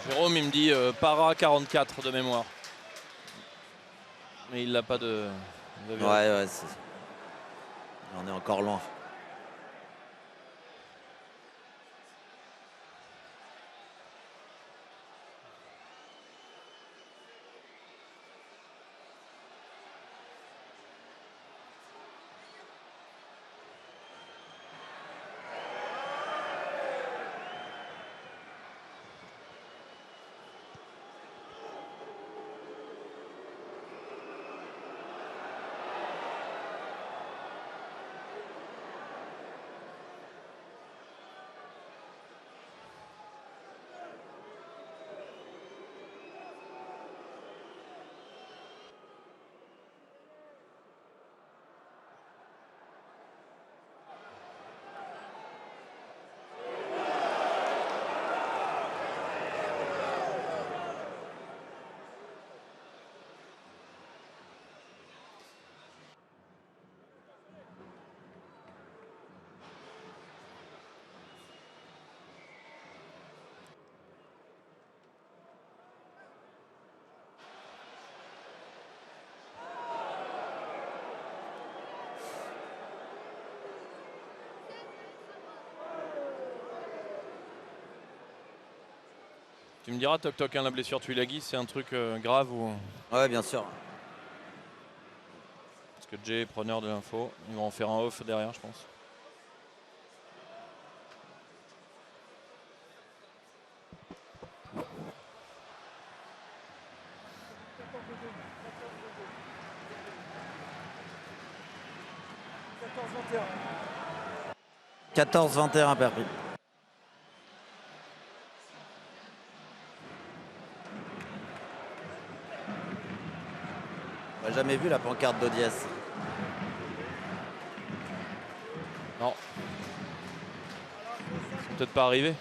Jérôme, il me dit para 44 de mémoire. Mais il l'a pas de Ouais, ouais, on est encore loin. Tu me diras, Toc Toc, hein, la blessure Tuilagi, c'est un truc grave ou... Ouais, bien sûr. Parce que Jay est preneur de l'info. Ils vont en faire un off derrière, je pense. « 14-21 Perpignan. On n'a jamais vu la pancarte d'Audiès. Non. C'est peut-être pas arrivé.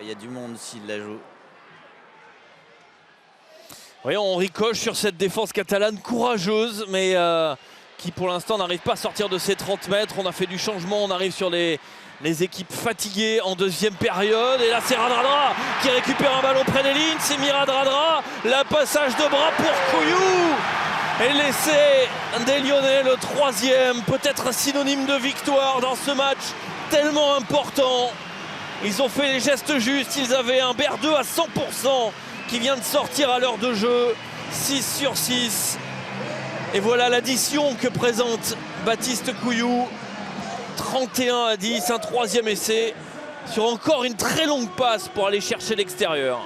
Il y a du monde s'il la joue. Oui, on ricoche sur cette défense catalane courageuse, mais qui pour l'instant n'arrive pas à sortir de ses 30 mètres. On a fait du changement, on arrive sur les équipes fatiguées en deuxième période. Et là, c'est Radradra qui récupère un ballon près des lignes. C'est Mirad Radra. La passage de bras pour Couillou. Et l'essai des Lyonnais, le troisième, peut-être un synonyme de victoire dans ce match tellement important. Ils ont fait les gestes justes, ils avaient un BR2 à 100% qui vient de sortir à l'heure de jeu, 6 sur 6. Et voilà l'addition que présente Baptiste Couillou, 31-10, un troisième essai sur encore une très longue passe pour aller chercher l'extérieur.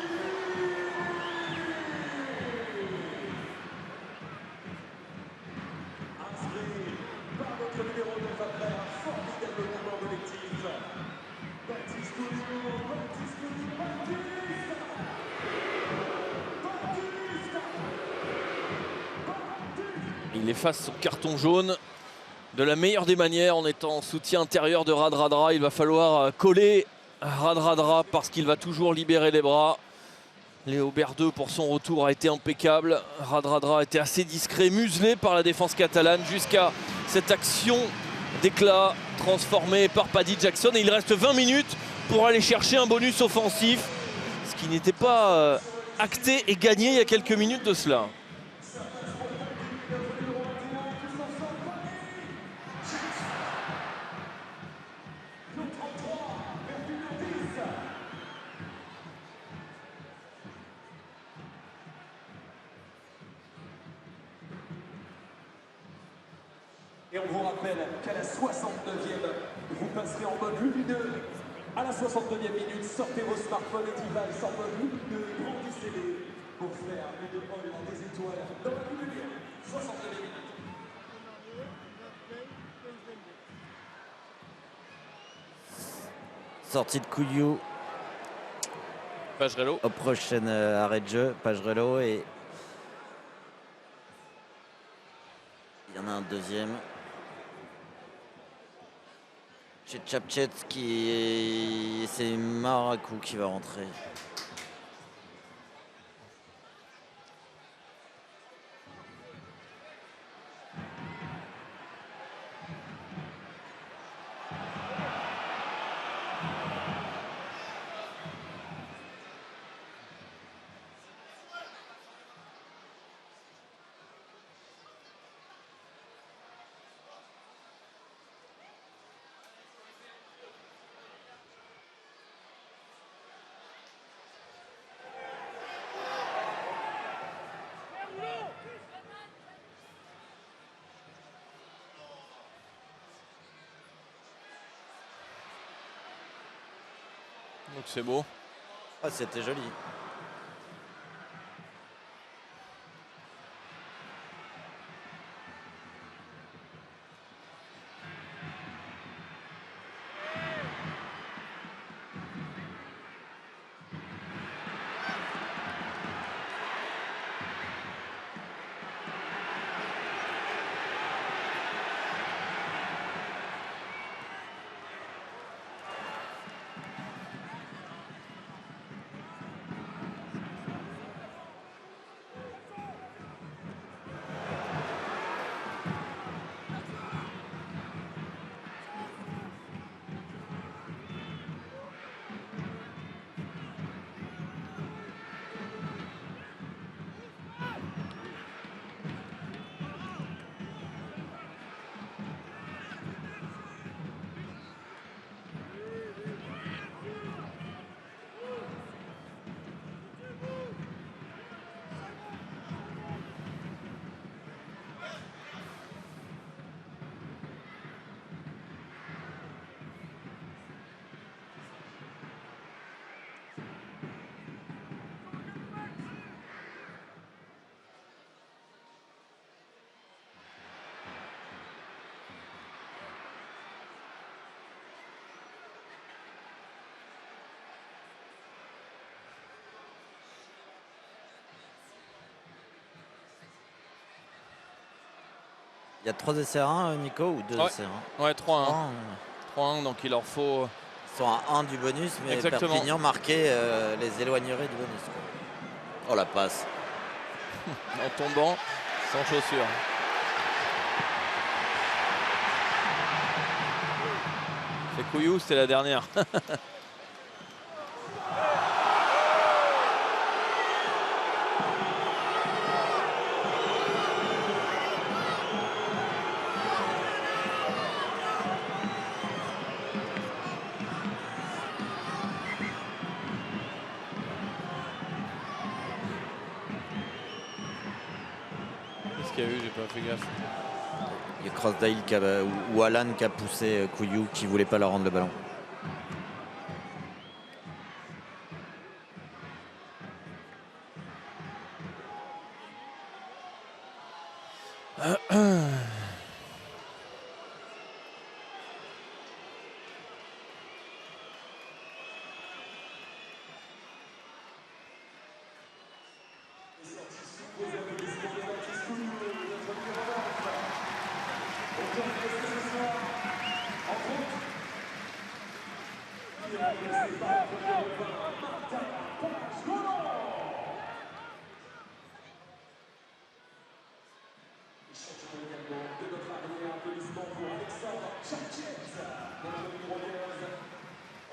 Il efface son carton jaune de la meilleure des manières en étant en soutien intérieur de Radradra. Il va falloir coller Radradra parce qu'il va toujours libérer les bras. Léo Berdeux pour son retour a été impeccable. Radradra a été assez discret, muselé par la défense catalane jusqu'à cette action d'éclat transformée par Paddy Jackson. Et il reste 20 minutes pour aller chercher un bonus offensif, ce qui n'était pas acté et gagné il y a quelques minutes de cela. Et on vous rappelle qu'à la 69e, vous passerez en mode lumineux. À la 69e minute, sortez vos smartphones et devices en mode lumineux, grandissez-les. pour faire une œuvre des étoiles dans la Coupe du Monde. 62 minutes. Sortie de Couillou Pagerello. au prochain arrêt de jeu. Pagerello et il y en a un deuxième. Chez Chapchet qui c'est Marakou qui va rentrer. Donc c'est beau. Ah, c'était joli. Il y a 3 essais à 1, Nico, ou 2 Ouais. essais à 1? Ouais, 3-1. 3-1. 3-1, donc il leur faut. Ils sont à 1 du bonus, mais Exactement. Perpignan marqué les éloignerait du bonus, quoi. Oh la passe. En tombant, sans chaussures. C'est Couillou, c'était la dernière. Qu'est-ce qu'il y a eu? J'ai pas fait gaffe. Il y a Crossdale ou Alan qui a poussé Couillou qui voulait pas leur rendre le ballon.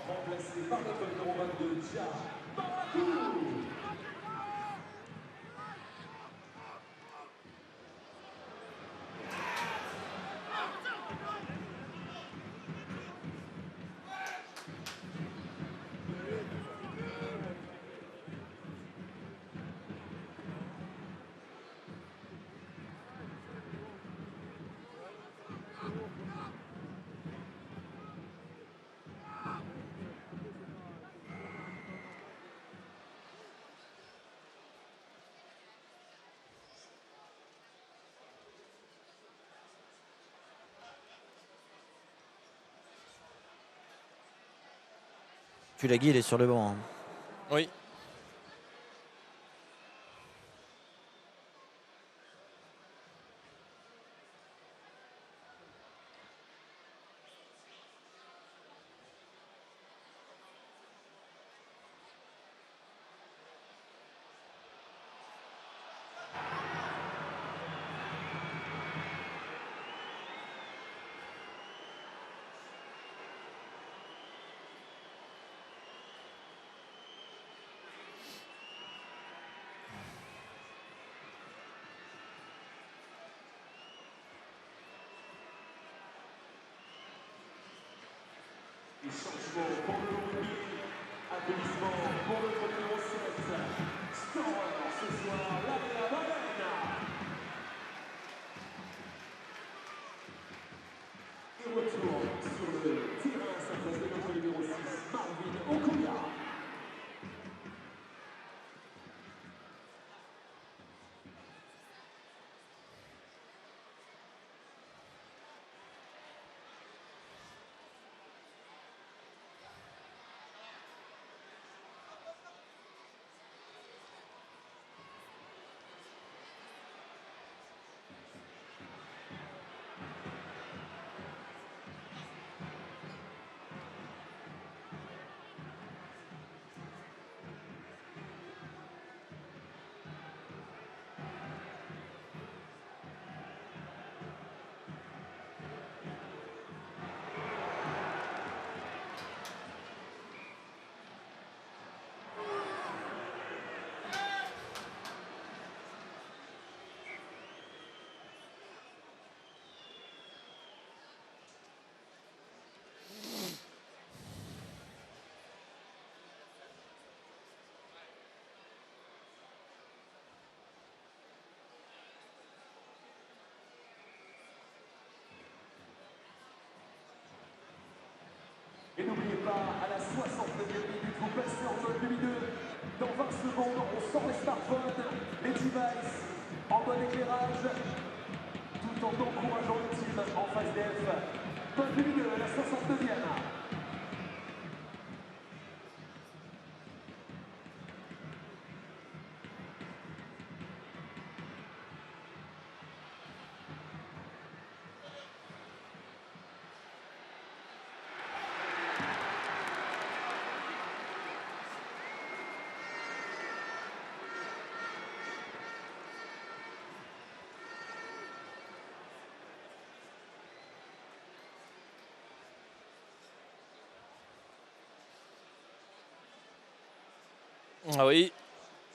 Remplacé par notre numéro 22, Dia Marakou. Tulagi, il est sur le banc. Hein. Oui. Et changement pour le rugby. Applaudissements pour notre numéro 7. Scoreur ce soir, la Valena. Et retour sur le terrain, sa place de notre numéro 6, Marvin Okoya. Et n'oubliez pas, à la 69e minute, vous passez en mode lumineux. Dans 20 secondes, on sort les smartphones, les devices, en bon éclairage, tout en encourageant le team en phase def. Mode lumineux à la 69e. Ah oui,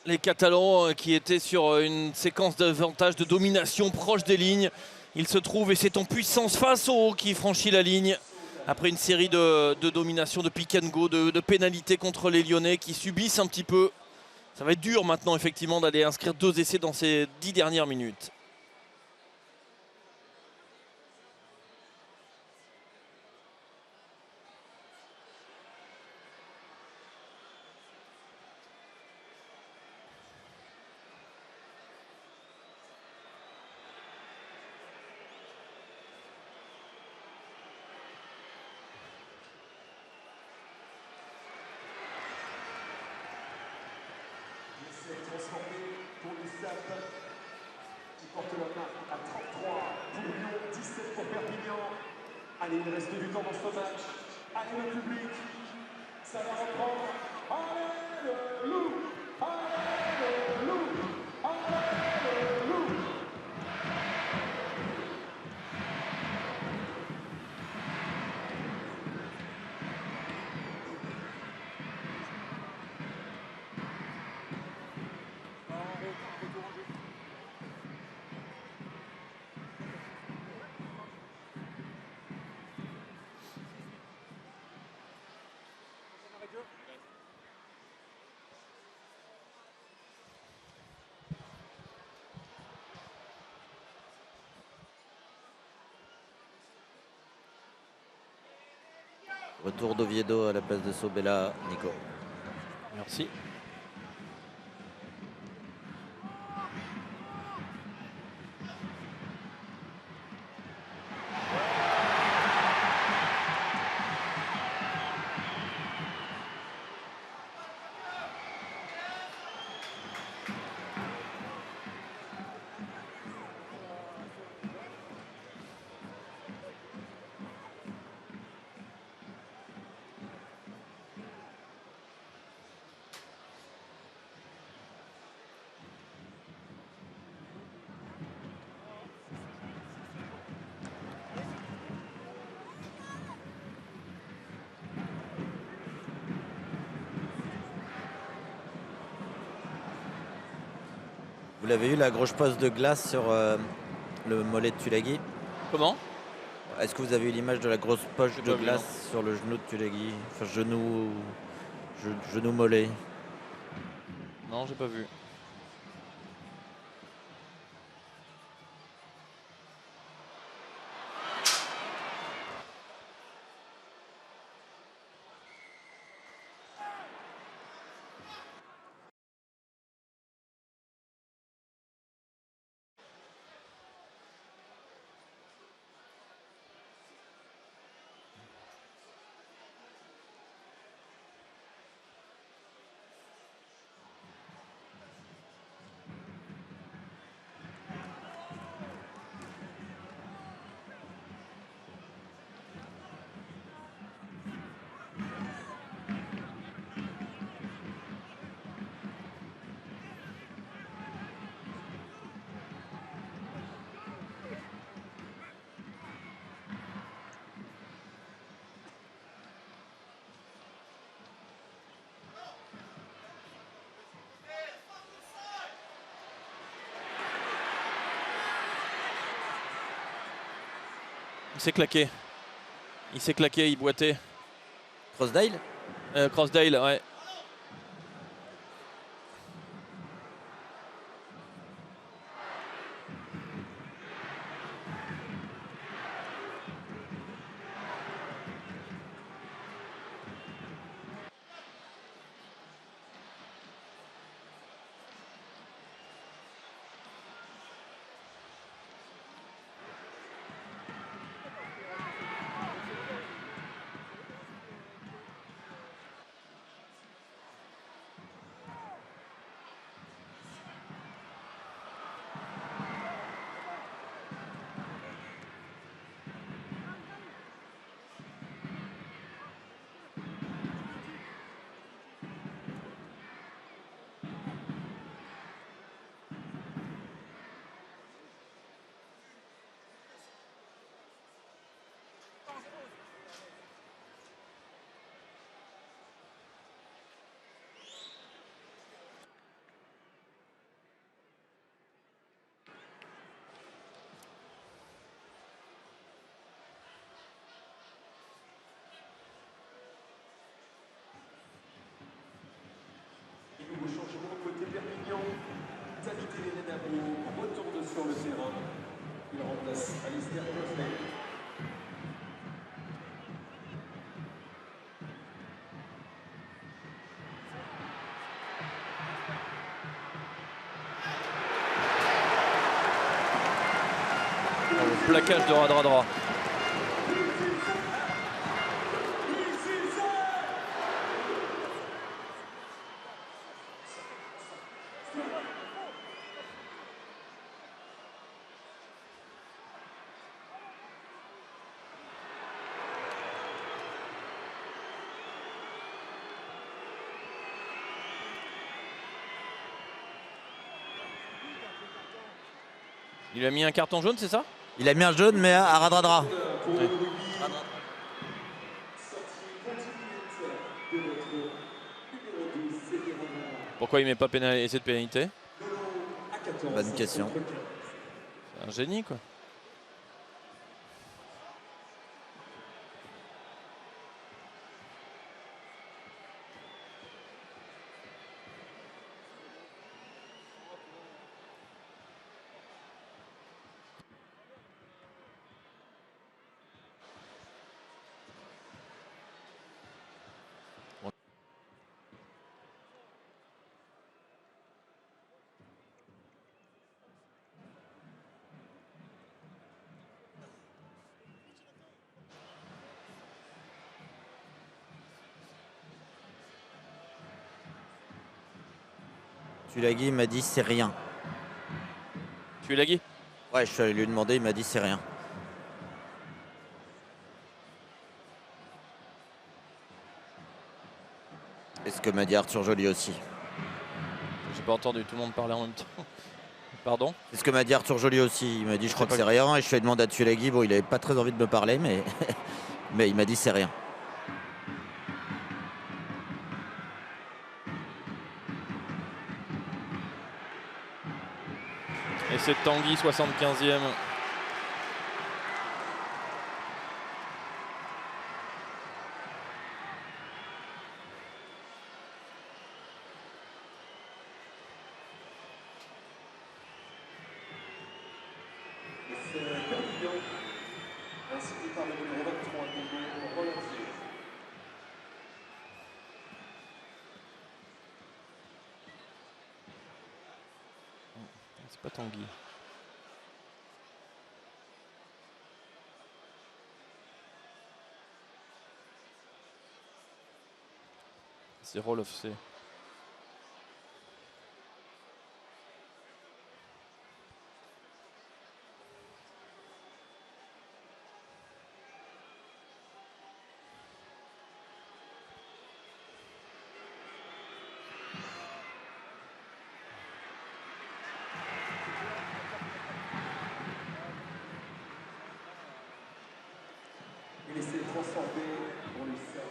les Catalans qui étaient sur une séquence d'avantage de domination proche des lignes. Ils se trouvent et c'est en puissance face au haut qui franchit la ligne. Après une série de dominations, de pick and go, de pénalités contre les Lyonnais qui subissent un petit peu. Ça va être dur maintenant effectivement d'aller inscrire 2 essais dans ces 10 dernières minutes. Transformé pour l'USAP qui porte la marque à 33 pour Lyon, 17 pour Perpignan. Allez, il reste du temps dans ce match. Allez le public, ça va reprendre. Allez le loup, allez le loup, allez le loup. Retour d'Oviedo à la place de Sobella, Nico. Merci. Vous l'avez eu la grosse poste de glace sur le mollet de Tulagi? Comment? Est-ce que vous avez eu l'image de la grosse poche J'ai de pas vu, glace sur le genou de Tulagi? Enfin, genou mollet. Non, j'ai pas vu. Il s'est claqué. Il s'est claqué, il boitait. Crossdale? Crossdale, ouais. Nouveau changement côté Perpignan. David Renabo retourne sur le terrain. Il remplace Alistair Crossdale. Plaquage de Radradra. Il a mis un carton jaune, c'est ça? Il a mis un jaune, mais à Radradra. Ouais. Pourquoi il met pas essai de pénalité? Bonne question. C'est un génie, quoi. Tulagi m'a dit c'est rien. Tu l'as Guy? Ouais, je suis allé lui demander, il m'a dit c'est rien. Et ce que m'a dit Arthur Joly aussi. J'ai pas entendu tout le monde parler en même temps. Pardon? C'est ce que m'a dit Arthur Joly aussi. Il m'a dit je crois que c'est rien. Et je suis allé demander à Tulagi. Bon, il avait pas très envie de me parler, mais, mais il m'a dit c'est rien. Et c'est Tanguy, 75e. C'est Perpignan, ainsi que par le numéro 23, Diego Rollandier. C'est pas Tanguy. C'est Roloff, c'est. Il essaie de transformer pour les 7.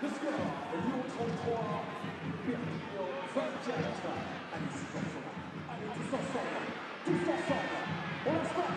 Le score, Lyon 33, Perpignan 24. Allez, tous ensemble. Allez, tous ensemble. Tous ensemble. On lance pas.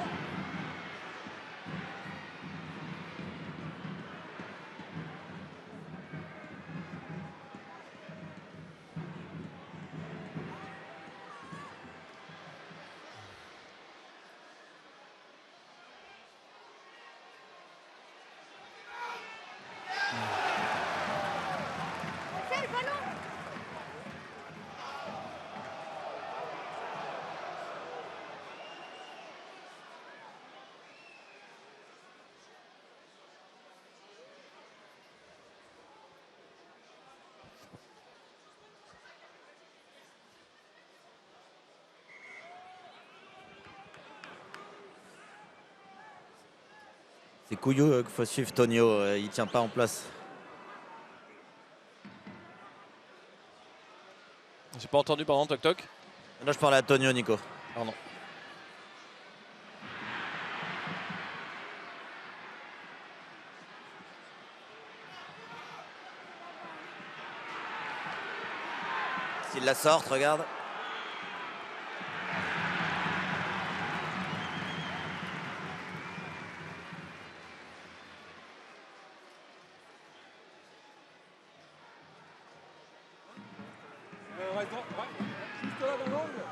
C'est Couillou qu'il faut suivre Tonio, il tient pas en place. J'ai pas entendu, pardon, toc toc. Là je parle à Tonio, Nico. Pardon. S'il la sortent, regarde. Juste là dans l'angle.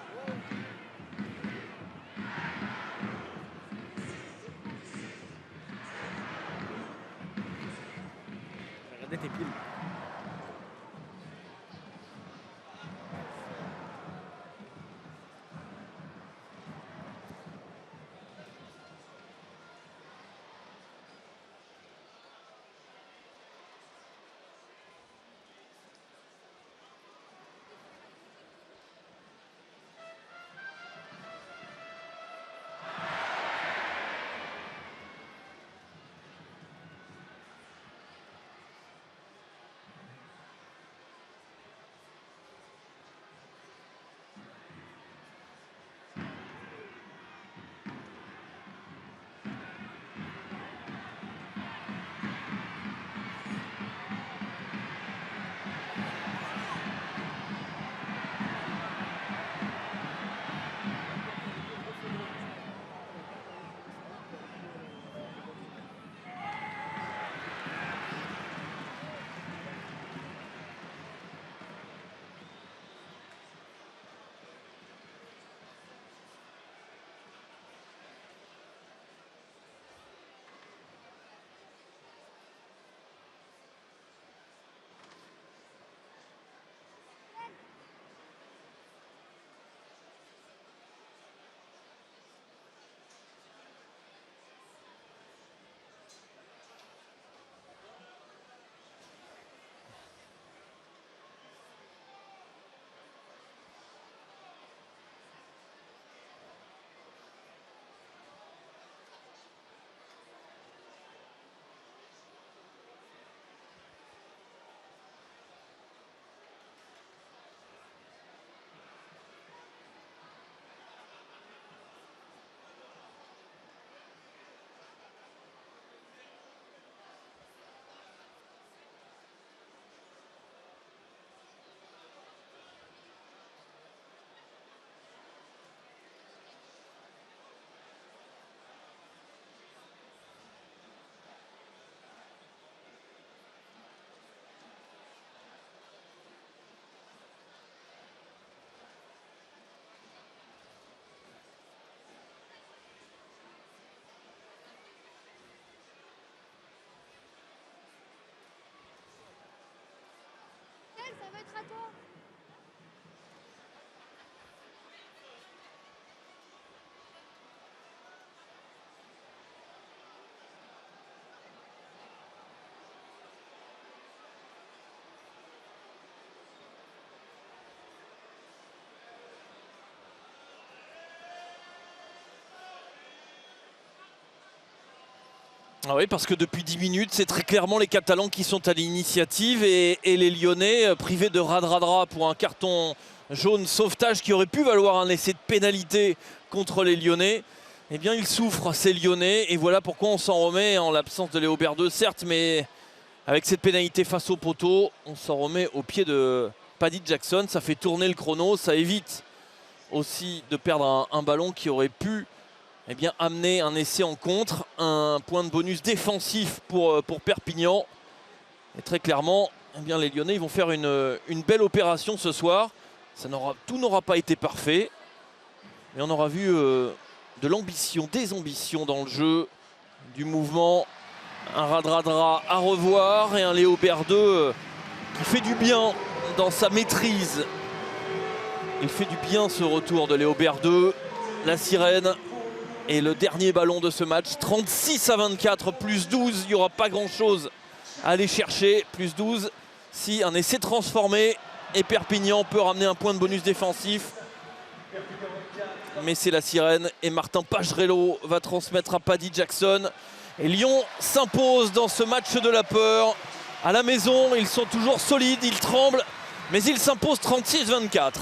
Regardez tes piles. Ah oui, parce que depuis 10 minutes, c'est très clairement les Catalans qui sont à l'initiative et les Lyonnais privés de Radradra pour un carton jaune sauvetage qui aurait pu valoir un essai de pénalité contre les Lyonnais. Eh bien, ils souffrent, ces Lyonnais, et voilà pourquoi on s'en remet en l'absence de Léo Berdeux, certes, mais avec cette pénalité face au poteau, on s'en remet au pied de Paddy Jackson. Ça fait tourner le chrono, ça évite aussi de perdre un ballon qui aurait pu amener un essai en contre, un point de bonus défensif pour Perpignan. Et très clairement, les Lyonnais ils vont faire une belle opération ce soir. Tout n'aura pas été parfait, mais on aura vu de l'ambition, des ambitions dans le jeu, du mouvement, un Radradra à revoir et un Léo Berdeux qui fait du bien dans sa maîtrise. Il fait du bien ce retour de Léo Berdeux, la sirène. Et le dernier ballon de ce match, 36-24, plus 12, il n'y aura pas grand-chose à aller chercher. Plus 12, si un essai transformé et Perpignan peut ramener un point de bonus défensif. Mais c'est la sirène et Martin Pagerello va transmettre à Paddy Jackson. Et Lyon s'impose dans ce match de la peur. À la maison, ils sont toujours solides, ils tremblent, mais ils s'imposent 36-24.